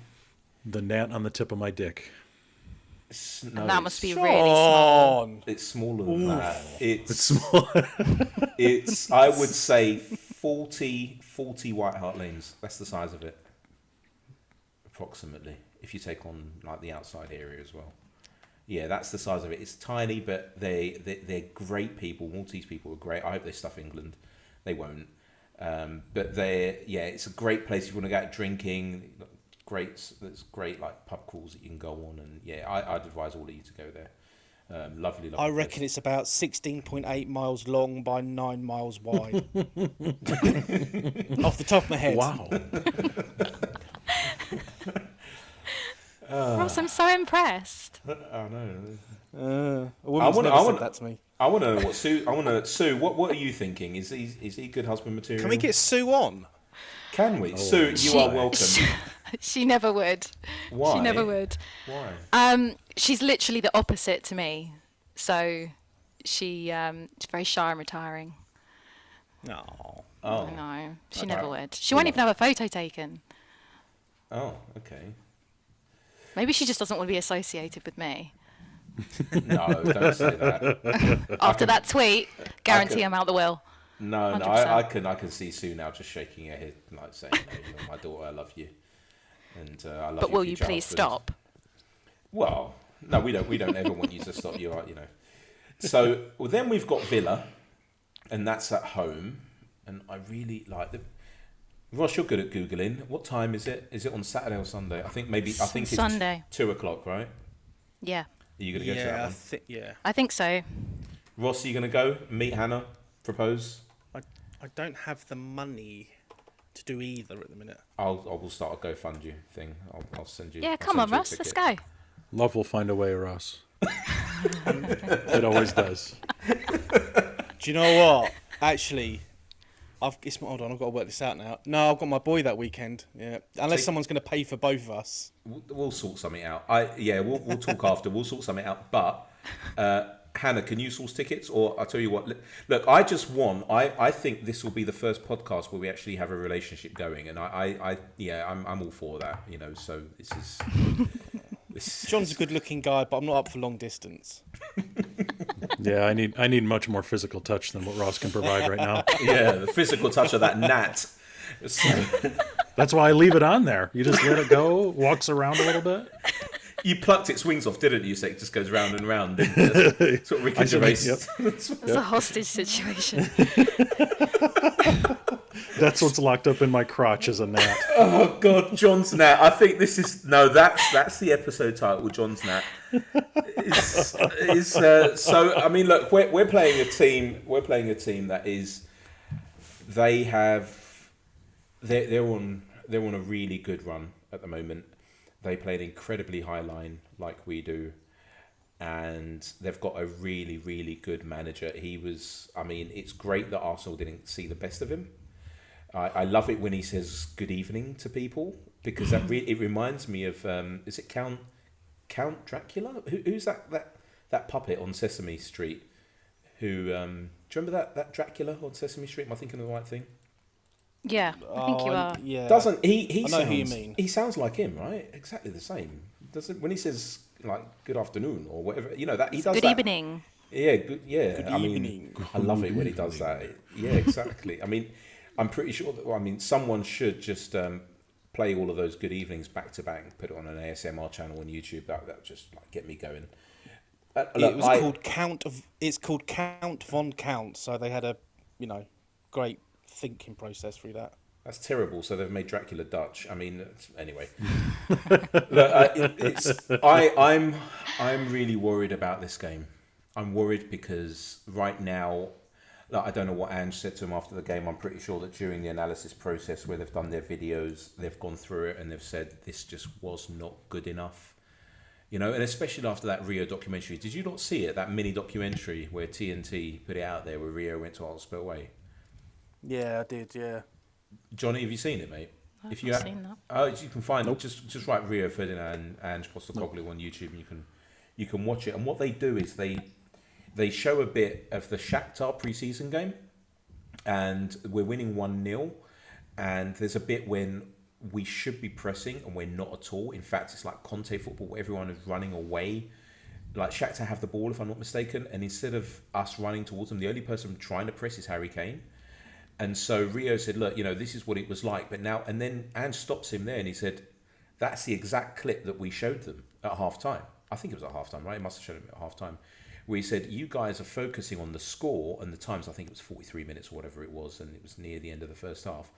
The gnat on the tip of my dick. And that must be it's- really small. On. It's smaller than that. It's small. It's I would say 40 White Hart Lanes. That's the size of it, approximately. If you take on like the outside area as well. Yeah, that's the size of it. It's tiny, but they're great people. Maltese people are great. I hope they stuff England. They won't. But it's a great place if you want to go out drinking. There's great like pub crawls that you can go on, and I'd advise all of you to go there. Lovely. I reckon place. it's about 16.8 miles long by 9 miles wide. Off the top of my head. Wow. Ross, I'm so impressed. I know. A woman's never said that to me. I want to know what Sue. Sue. What are you thinking? Is he good husband material? Can we get Sue on? Can we? Sue, you are welcome. She never would. Why? She never would. Why? She's literally the opposite to me. So she's very shy and retiring. No. Oh. No, she never would. She won't even have a photo taken. Oh, okay. Maybe she just doesn't want to be associated with me. No, don't say that. After that tweet, guarantee I'm out the will. No, 100%. I can see Sue now just shaking her head, like saying, no, you're my daughter, I love you. And I love you. But will you future please husband. stop? Well, no, we don't ever want you to stop. You are, So then we've got Villa, and that's at home. And I really like the. Ross, you're good at googling. What time is it? Is it on Saturday or Sunday? I think it's Sunday. 2:00, right? Yeah. Are you gonna go to that one? I think so. Ross, are you gonna go meet Hannah? Propose? I don't have the money to do either at the minute. I will start a GoFundMe thing. I'll send you. Yeah, I'll come send on, you a Russ. Let's ticket. go. Love will find a way, Ross. It always does. Do you know what? Actually, hold on. I've got to work this out now. No, I've got my boy that weekend. Yeah, unless someone's going to pay for both of us. We'll sort something out. We'll talk after. We'll sort something out. But Hannah, can you source tickets? Or I'll tell you what. Look, I think this will be the first podcast where we actually have a relationship going, and I'm all for that. So this is. John's a good-looking guy, but I'm not up for long distance. Yeah, I need much more physical touch than what Ross can provide right now. Yeah, the physical touch of that gnat. That's why I leave it on there. You just let it go, walks around a little bit. You plucked its wings off, didn't you? So it just goes round and round. That's what Ricky Gervais. It's a hostage situation. That's what's locked up in my crotch as a gnat. Oh God, John's gnat. I think this is that's the episode title. John's gnat. So I mean, look, we're playing a team. We're playing a team that is. They're on a really good run at the moment. They play an incredibly high line like we do, and they've got a really, really good manager. It's great that Arsenal didn't see the best of him. I love it when he says good evening to people, because it reminds me of is it Count Dracula? Who's that puppet on Sesame Street? Do you remember that Dracula on Sesame Street? Am I thinking of the right thing? Yeah, I think you are. Yeah. Doesn't he? I know who you mean. He sounds like him, right? Exactly the same. Doesn't when he says like good afternoon or whatever, that he does. Good evening. Yeah, good. Yeah, Good evening. I love it when he does that. Yeah, exactly. I mean, I'm pretty sure that. Someone should just play all of those good evenings back to back, put it on an ASMR channel on YouTube. That would just get me going. It's called Count Von Count. So they had a great thinking process through that. That's terrible. So they've made Dracula Dutch. I mean, anyway. I'm really worried about this game. I'm worried because right now, I don't know what Ange said to him after the game. I'm pretty sure that during the analysis process where they've done their videos, they've gone through it and they've said this just was not good enough. And especially after that Rio documentary. Did you not see it? That mini documentary where TNT put it out there where Rio went to Hotspur Way? Yeah, I did, yeah. Johnny, have you seen it, mate? I've seen that. Oh, you can find it. Just write Rio Ferdinand and Ange Postecoglou on YouTube, and you can watch it. And what they do is they show a bit of the Shakhtar pre-season game, and we're winning 1-0, and there's a bit when we should be pressing and we're not at all. In fact, it's like Conte football where everyone is running away. Like Shakhtar have the ball, if I'm not mistaken, and instead of us running towards them, the only person trying to press is Harry Kane. And so Rio said, look, this is what it was like. But now, and then Ange stops him there and he said, that's the exact clip that we showed them at half-time. I think it was at half-time, right? It must have shown him at half-time. Where he said, you guys are focusing on the score and the times, I think it was 43 minutes or whatever it was, and it was near the end of the first half.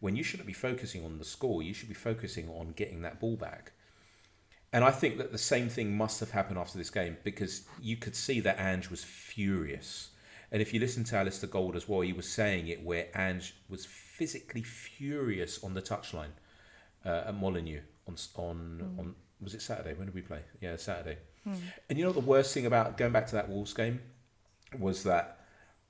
When you shouldn't be focusing on the score, you should be focusing on getting that ball back. And I think that the same thing must have happened after this game, because you could see that Ange was furious. And if you listen to Alistair Gold as well, he was saying it where Ange was physically furious on the touchline at Molineux on was it Saturday? When did we play? Yeah, Saturday. And you know what the worst thing about going back to that Wolves game? was that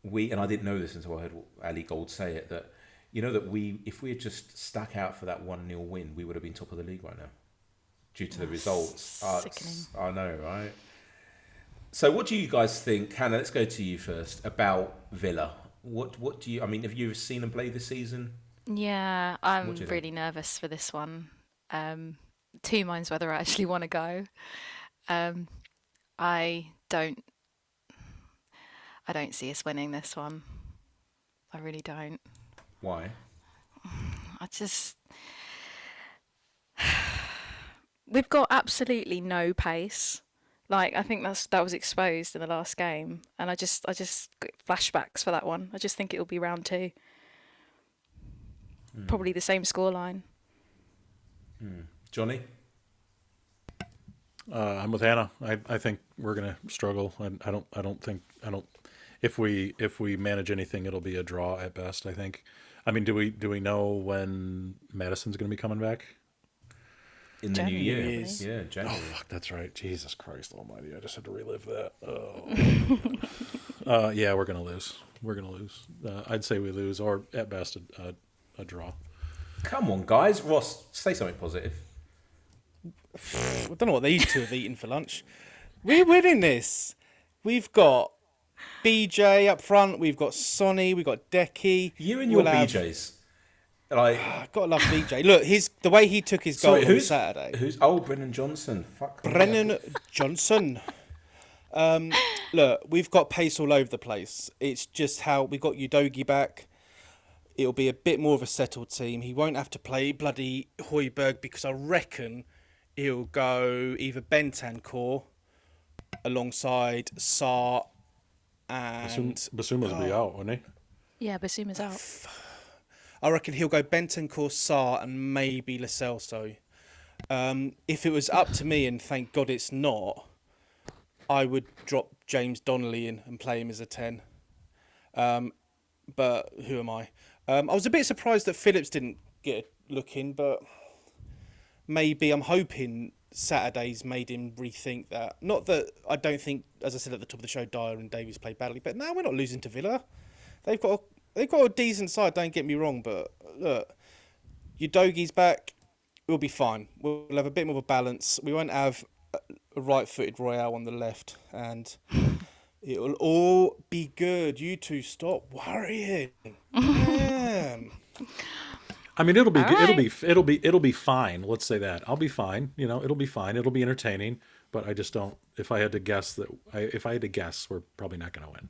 and I didn't know this until I heard Ali Gold say it, that if we had just stuck out for that 1-0 win, we would have been top of the league right now due to the results. Sickening. I know, right? So what do you guys think? Hannah, let's go to you first, about Villa. What do you, I mean, have you seen them play this season? Yeah, What I'm do you think? really nervous for this one. Two minds whether I actually want to go. Um, I don't. I don't see us winning this one. I really don't. Why? I just. We've got absolutely no pace. Like, I think that was exposed in the last game, and I just got flashbacks for that one. I just think it'll be round 2. Probably the same scoreline. Johnny? I'm with Hannah. I think we're gonna struggle. If we manage anything, it'll be a draw at best. I think. I mean, do we know when Madison's gonna be coming back? In the new year. January. Yeah, January. Oh fuck, that's right. Jesus Christ Almighty! I just had to relive that. Yeah, we're gonna lose. I'd say we lose, or at best a draw. Come on, guys. Ross, say something positive. I don't know what these two have eaten for lunch. We're winning this. We've got BJ up front. We've got Sonny. We've got Decky. You and your We'll have- BJs. Like, Gotta love BJ. Look, the way he took his goal on Saturday. Brennan Johnson? Fuck. Brennan Johnson. Look, we've got pace all over the place. It's just how we got Udogie back. It'll be a bit more of a settled team. He won't have to play bloody Højbjerg because I reckon he'll go either Bentancur alongside Sarr and Bassuma's will be out, won't he? Yeah, Basuma's out. I reckon he'll go Bentancur, Sarr and maybe Lo Celso. If it was up to me, and thank God it's not, I would drop James Donnelly in and play him as a 10. But who am I? I was a bit surprised that Phillips didn't get a look in, but maybe I'm hoping Saturday's made him rethink that. Not that I don't think, as I said at the top of the show, Dyer and Davies played badly, but no, we're not losing to Villa. They've got a decent side, don't get me wrong, but look, Udogie's back, we'll be fine. We'll have a bit more of a balance. We won't have a right-footed Royale on the left, and it'll all be good. You two stop worrying. Damn. I mean, it'll be All right. it'll be fine. Let's say that. I'll be fine. It'll be fine. It'll be entertaining. But I just don't. If I had to guess, we're probably not going to win.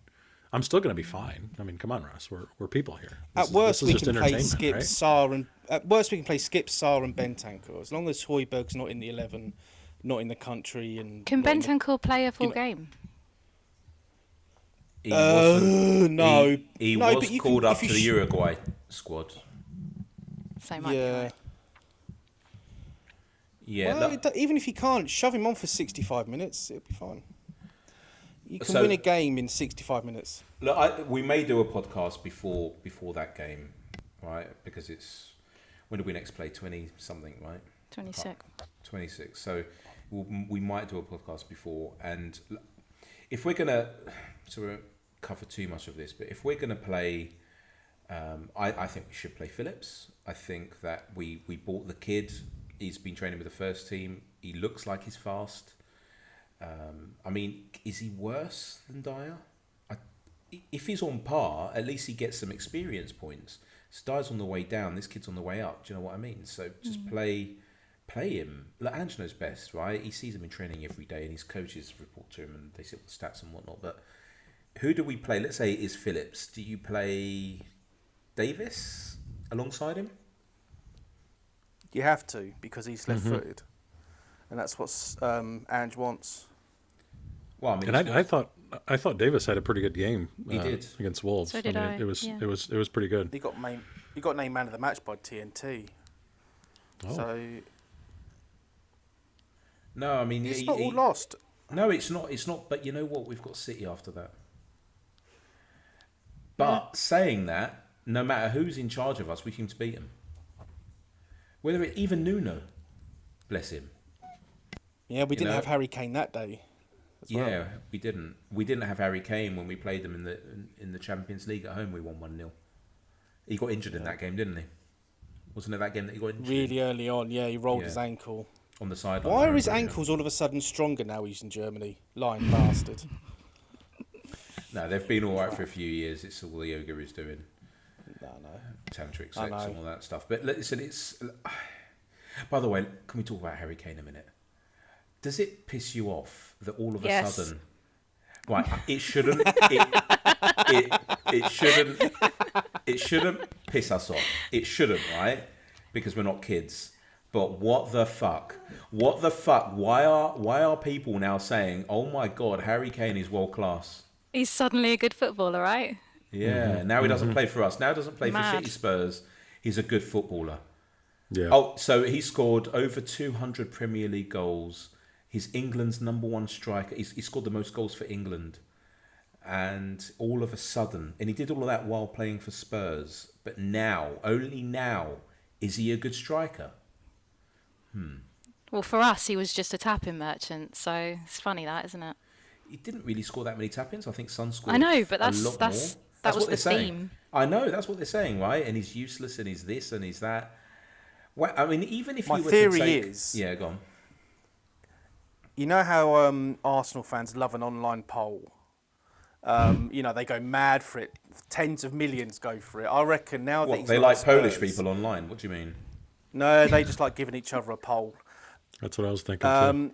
I'm still going to be fine. I mean, come on, Russ. We're people here. At worst, we just can play entertainment, Skip, right? Sarr, and at worst we can play Skip, Sarr, and Bentancur. As long as Højbjerg's not in the 11, not in the country, and Can not in the- Bentancur play a full know- game? He wasn't. no. He No, was but you called can- up if to you the sh- Uruguay squad. So might be Yeah. right. Yeah. Well, look, even if you can't, shove him on for 65 minutes, it'll be fine. You can So- win a game in 65 minutes. look, we may do a podcast before that game, right? Because it's, when do we next play? 20 something, right? 26. 26. So we might do a podcast before, and if we're gonna sort of cover too much of this, but if we're gonna play, I think we should play Phillips. I think that we bought the kid. He's been training with the first team. He looks like he's fast. I mean, is he worse than Dyer? If he's on par, at least he gets some experience points. So Dyer's on the way down. This kid's on the way up. Do you know what I mean? So just play him. Like, Ange knows best, right? He sees him in training every day, and his coaches report to him, and they see all the stats and whatnot. But who do we play? Let's say it is Phillips. Do you play Davis alongside him? You have to, because he's left-footed. And that's what Ange wants. Well, I mean, And I thought Davis had a pretty good game. He did. Against Wolves. So did I, It was yeah. it was pretty good. He got named man of the match by TNT. Oh. So no, I mean, it's not all lost. No, it's not. It's not. But you know what? We've got City after that. But saying that, no matter who's in charge of us, we can beat them. Whether it even Nuno, bless him. Yeah, we didn't know? have Harry Kane that day. as well. Yeah, we didn't. We didn't have Harry Kane when we played them in the Champions League at home. We won 1-0. He got injured in that game, didn't he? Wasn't it that game that he got injured? Really early on, yeah, he rolled his ankle. On the sideline. Why are his ankles all of a sudden stronger now he's in Germany? Lying bastard. No, they've been all right for a few years. It's all the yoga is doing. No. Tantric sex and all that stuff. But listen, it's... By the way, can we talk about Harry Kane a minute? Does it piss you off that all of a sudden... Right, it shouldn't... It shouldn't piss us off. It shouldn't, right? Because we're not kids. But what the fuck? What the fuck? Why are people now saying, "Oh my God, Harry Kane is world class"? He's suddenly a good footballer, right? Yeah. Now he doesn't play for us. Now he doesn't play Mad. for City Spurs. He's a good footballer. Yeah. Oh, so he scored over 200 Premier League goals. He's England's #1 striker. He scored the most goals for England. And all of a sudden, and he did all of that while playing for Spurs. But now, only now, is he a good striker? Well, for us, he was just a tapping merchant, so it's funny that, isn't it? He didn't really score that many tap-ins. I think Son scored I know, but a lot more. that was what the they're saying. theme. I know, that's what they're saying, right? And he's useless, and he's this, and he's that. Well, I mean, even if My you were theory to take... is... Yeah, go on. You know how Arsenal fans love an online poll? You know, they go mad for it. Tens of millions go for it. I reckon now that What, he's they not like at Polish Spurs- people online? What do you mean? No, they just like giving each other a poll. That's what I was thinking too.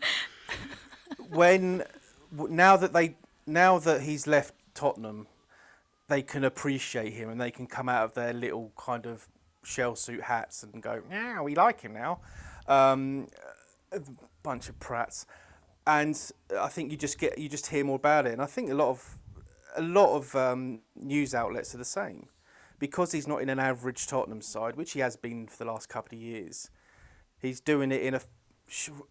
Now that he's left Tottenham, they can appreciate him and they can come out of their little kind of shell suit hats and go, "Yeah, we like him now." A bunch of prats, and I think you just hear more about it. And I think a lot of news outlets are the same, because he's not in an average Tottenham side, which he has been for the last couple of years. He's doing it in a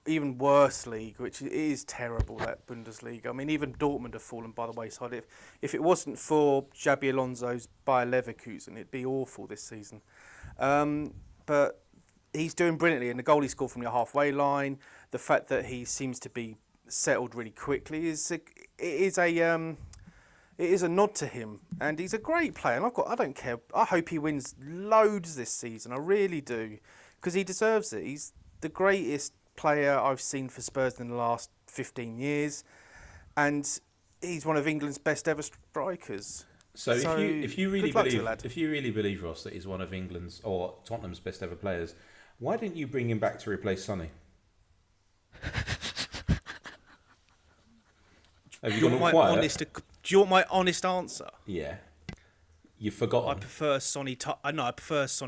even worse league, which is terrible, that Bundesliga. I mean, even Dortmund have fallen by the wayside. If it wasn't for Xabi Alonso's Bayer Leverkusen, it'd be awful this season. But he's doing brilliantly, and the goal he scored from the halfway line, the fact that he seems to be settled really quickly it is a nod to him, and he's a great player. And I don't care. I hope he wins loads this season. I really do, because he deserves it. He's the greatest player I've seen for Spurs in the last 15 years, and he's one of England's best ever strikers. So if you really good luck to the lad. believe, Ross, that he's one of England's or Tottenham's best ever players, why didn't you bring him back to replace Sonny? Have you gone all quiet? Do you want my honest answer? Yeah. You've forgotten. I prefer Sonny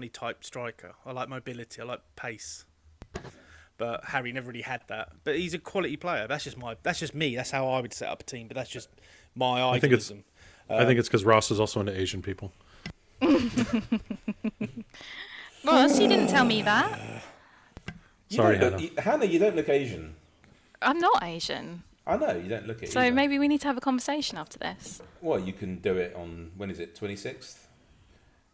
type striker. I like mobility. I like pace. But Harry never really had that. But he's a quality player. That's just me. That's how I would set up a team. But that's just my idealism. I think it's because Ross is also into Asian people. Ross, you didn't tell me that. Sorry, Hannah. Hannah, you don't look Asian. I'm not Asian. I know, you don't look it So either. maybe we need to have a conversation after this. Well, you can do it on, when is it, 26th?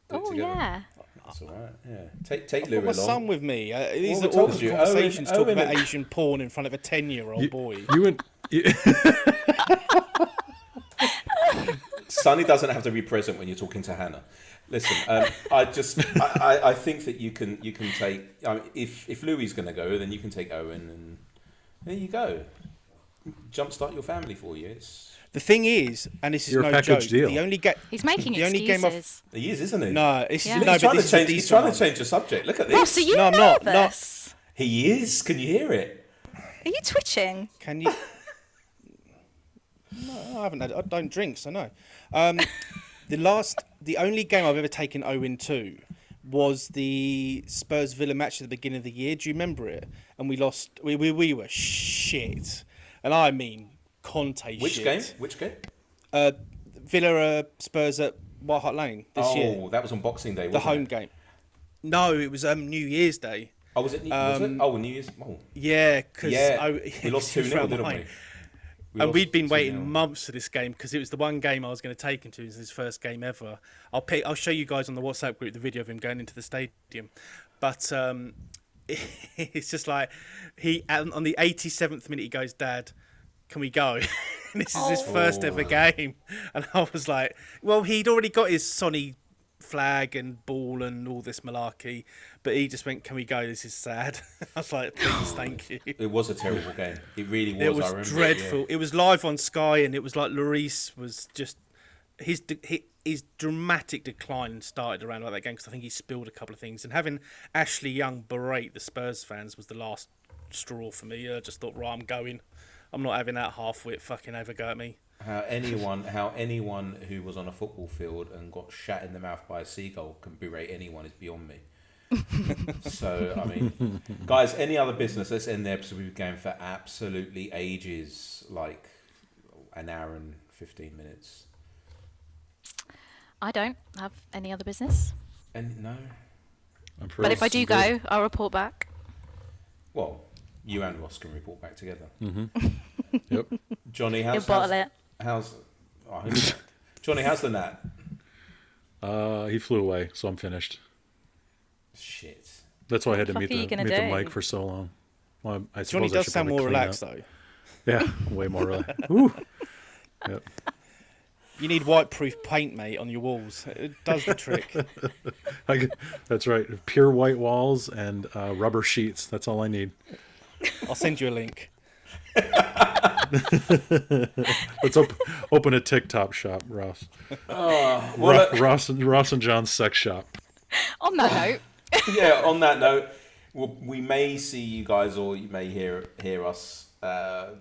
Oh, yeah. That's all right, yeah. Take I've Louis got my along. son with me. These Well, are I told awkward you, conversations Owen talking about and- Asian porn in front of a 10-year-old boy. Sonny doesn't have to be present when you're talking to Hannah. Listen, I think that you can take. I mean, if Louis is going to go, then you can take Owen, and there you go. Jumpstart your family for you. The thing is, and this is You're a no package joke, deal. the only He's making the only game excuses. He is, isn't he? No, it's Yeah. no, He's but trying this to is a change. He's decent trying one. to change the subject. Look at this. Ross, are you No, I'm not. nervous? He is. Can you hear it? Are you twitching? Can you? No, I haven't. I don't drink, so no. The only game I've ever taken Owen to was the Spurs Villa match at the beginning of the year. Do you remember it? And we lost. We were shit, and I mean Conte Which shit. game? Which game? Villa Spurs at White Hart Lane this year. Oh, that was on Boxing Day. The Wasn't home it? game. No, it was New Year's Day. Oh, was it? Was it? Oh, New Year's. Oh, Yeah, because we lost 2-0, didn't we? And we'd been 2-0. waiting months for this game because it was the one game I was going to take him to. It was his first game ever. I'll show you guys on the WhatsApp group the video of him going into the stadium. But it's just like on the 87th minute he goes, "Dad, can we go? This is his first ever game. And I was like, well, he'd already got his Sonny flag and ball and all this malarkey, but he just went, can we go? This is sad. I was like, please, thank you. It was a terrible game. It really was. It was I remember dreadful. Yeah. It was live on Sky, and it was like Lloris was just his dramatic decline started around like that game because I think he spilled a couple of things, and having Ashley Young berate the Spurs fans was the last straw for me. I just thought, right, I'm going. I'm not having that half-wit fucking ever go at me. How anyone who was on a football field and got shat in the mouth by a seagull can berate anyone is beyond me. So, I mean, guys, any other business? Let's end the episode. We've been going for absolutely ages, like an hour and 15 minutes. I don't have any other business. And no? But if I do go, I'll report back. Well, you and Ross can report back together. Mm-hmm. Yep. Johnny, You'll bottle it. Johnny, how's the Gnat? He flew away, so I'm finished. Shit. That's why I had to What meet the fuck are you the gonna do? mic for so long. Well, I Johnny suppose I does should sound probably more clean relaxed up. though. Yeah, way more relaxed. Woo. Yep. You need white-proof paint, mate, on your walls. It does the trick. That's right. Pure white walls and rubber sheets. That's all I need. I'll send you a link. Let's open a TikTok shop, Ross. Ross and John's sex shop. On that note. Yeah, on that note, we may see you guys, or you may hear us a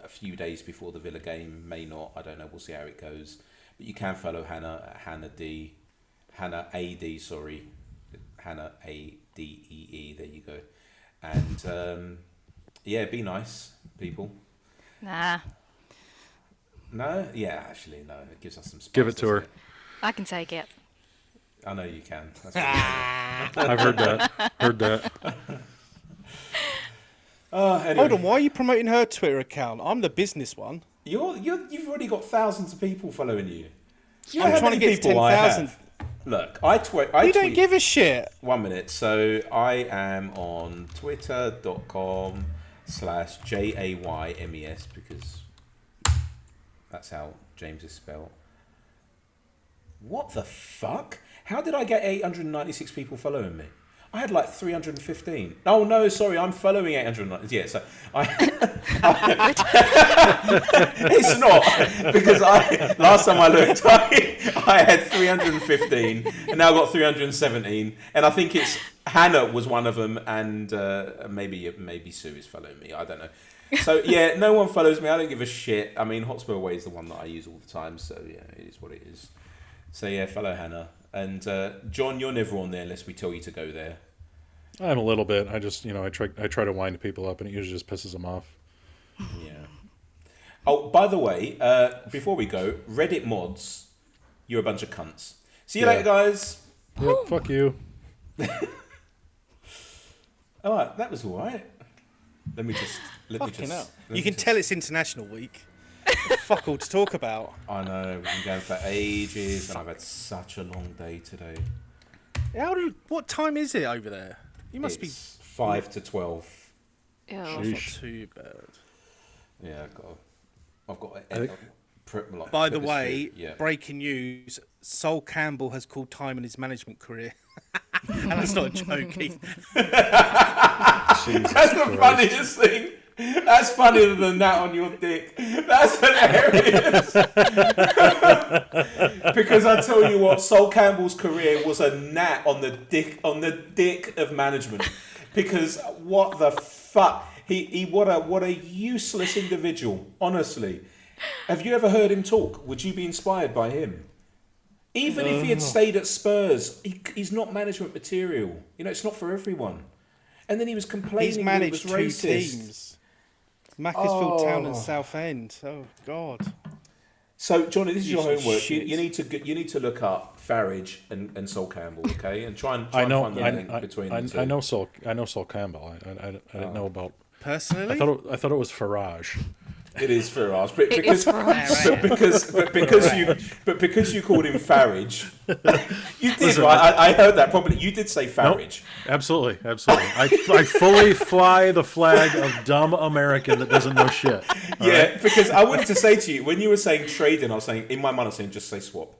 few days before the Villa game. May not. I don't know. We'll see how it goes. But you can follow Hannah at Hannah AD. Sorry, Hannah ADEE. There you go. And yeah, be nice, people. Nah. No, yeah, actually, no. It gives us some spice. Give it to her. I can take it. I know you can. That's what I've heard that. Anyway. Hold on, why are you promoting her Twitter account? I'm the business one. You've already got thousands of people following you. I'm trying to get to 10,000. Look, I tweet. You don't give a shit. 1 minute. So I am on twitter.com/JAYMES because that's how James is spelled. What the fuck? How did I get 896 people following me? I had like 315. Oh no, sorry, I'm following 890. Yeah, so it's not because last time I looked, I had 315, and now I've got 317, and I think it's Hannah was one of them, and maybe Sue is following me. I don't know. So yeah, no one follows me. I don't give a shit. I mean, Hotspur Way is the one that I use all the time. So yeah, it is what it is. So yeah, follow Hannah. And John, you're never on there unless we tell you to go there. I'm a little bit. I just, I try to wind people up, and it usually just pisses them off. Yeah. Oh, by the way, before we go, Reddit mods, you're a bunch of cunts. See you later, guys. Yep, fuck you. All right, that was all right. Let me just. You can tell it's International Week. Fuck all to talk about. I know, we've been going for ages, and I've had such a long day today. What time is it over there? You must be 5 to 12. Yeah. That's not too bad. Yeah, I've got. By the way, breaking news: Sol Campbell has called time in his management career, and that's not a joke. That's the funniest thing. That's funnier than that on your dick. That's hilarious. Because I tell you what, Sol Campbell's career was a gnat on the dick of management. Because what the fuck, what a useless individual. Honestly, have you ever heard him talk? Would you be inspired by him? Even if he had stayed at Spurs, he's not management material. It's not for everyone. And then he was complaining. He's managed he was 2 racist. teams. Macclesfield Town and Southend. Oh God. So Johnny, this is your homework. Shit. You need to look up Farage and Sol Campbell, okay? And try and I know. find the link between the two. I know Sol Campbell. I didn't know about Personally, I thought it was Farage. It is Farage, but It is Farage. because you called him Farage, you did, right? I heard that probably. You did say Farage. Nope. Absolutely. I fully fly the flag of dumb American that doesn't know shit. Yeah, because I wanted to say to you, when you were saying trading, I was saying, in my mind, I was saying, just say swap.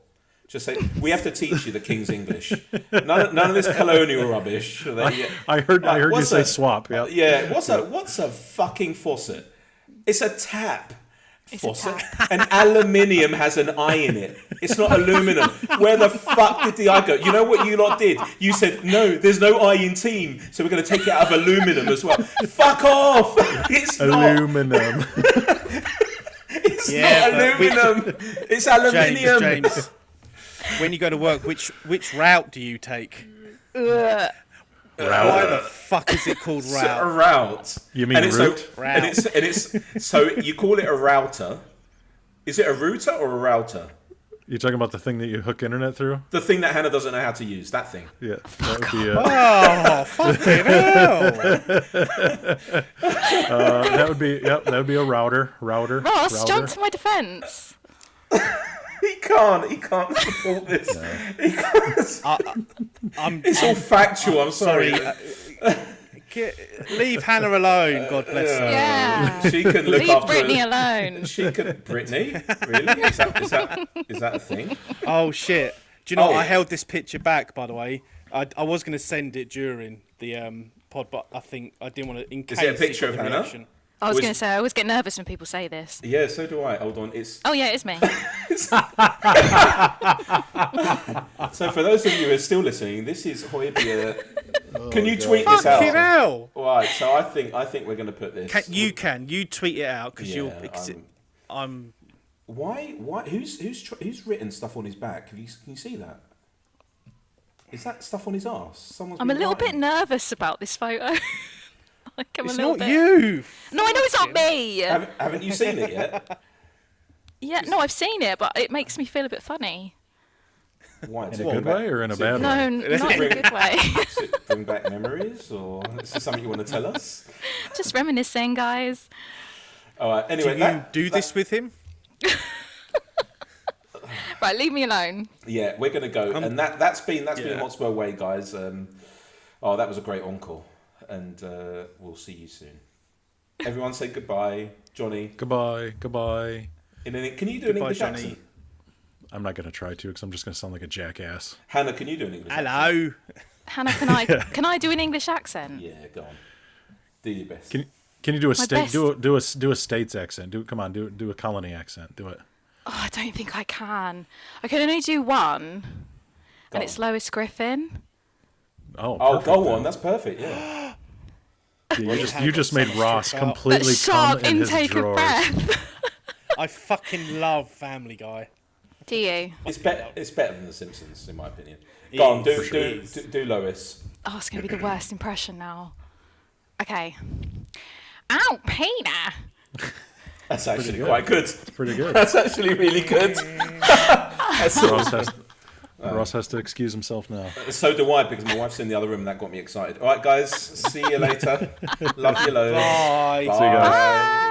Just say, we have to teach you the King's English. None of this colonial rubbish. I heard you say swap. Yeah. Yeah. What's a fucking faucet? It's a tap. Faucet. And aluminium has an eye in it. It's not aluminum. Where the fuck did the eye go? You know what you lot did? You said, no, there's no eye in team, so we're going to take it out of aluminum as well. Fuck off! It's aluminum. It's not aluminum. It's aluminium. James, when you go to work, which route do you take? Why the fuck is it called route? A route. You mean route? And it's so you call it a router. Is it a router or a router? You're talking about the thing that you hook internet through? The thing that Hannah doesn't know how to use. That thing. Yeah. That would be oh, fucking hell! That would be a router. Ross, jump to my defence. He can't support this. No. He can't. It's all factual. I'm sorry. Leave Hannah alone. God bless her. Yeah. She can look Leave after Brittany alone. She could. Brittany? Really? Is that a thing? Oh shit! Do you know what? I held this picture back, by the way. I was going to send it during the pod, but I think I didn't want to. In case is it a picture of Hannah? Reaction. I was going to say, I always get nervous when people say this. Yeah, so do I. Hold on, it's... Oh, yeah, it's me. So for those of you who are still listening, this is Hoybia. Can you tweet this out? Fucking hell! Right, so I think we're going to put this... You tweet it out, because I'm... Why? Who's written stuff on his back? Can you see that? Is that stuff on his arse? I'm a little bit nervous about this photo. It's not you. No, I know it's not me. Haven't you seen it yet? Yeah, no, I've seen it, but it makes me feel a bit funny. Why? In a good way or in a bad way? No, not in a good way. Does it bring back memories, or is this something you want to tell us? Just reminiscing, guys. All right. Anyway, do you do this with him? Right, leave me alone. Yeah, we're gonna go, and that's been Hotspur Way, guys. That was a great encore. And we'll see you soon. Everyone say goodbye. Johnny. Goodbye. Can you do an English accent? I'm not going to try to because I'm just going to sound like a jackass. Hannah, can you do an English accent? Hello. Hannah, can I do an English accent? Yeah, go on. Do your best. Can you do a state? Do a state's accent. Do a colony accent. Do it. Oh, I don't think I can. I can only do one, and it's Lois Griffin. Oh, go on. That's perfect. Yeah. You just made Ross completely come in his drawers. Breath. I fucking love Family Guy. Do you? It's better than The Simpsons, in my opinion. Go on, do Lois. Oh, it's going to be the worst impression now. Okay. Ow, Peter. That's actually quite good. It's pretty good. That's actually really good. Ross has to excuse himself now. So do I, because my wife's in the other room and that got me excited. All right, guys. See you later. Love you loads. Bye. See you guys. Bye.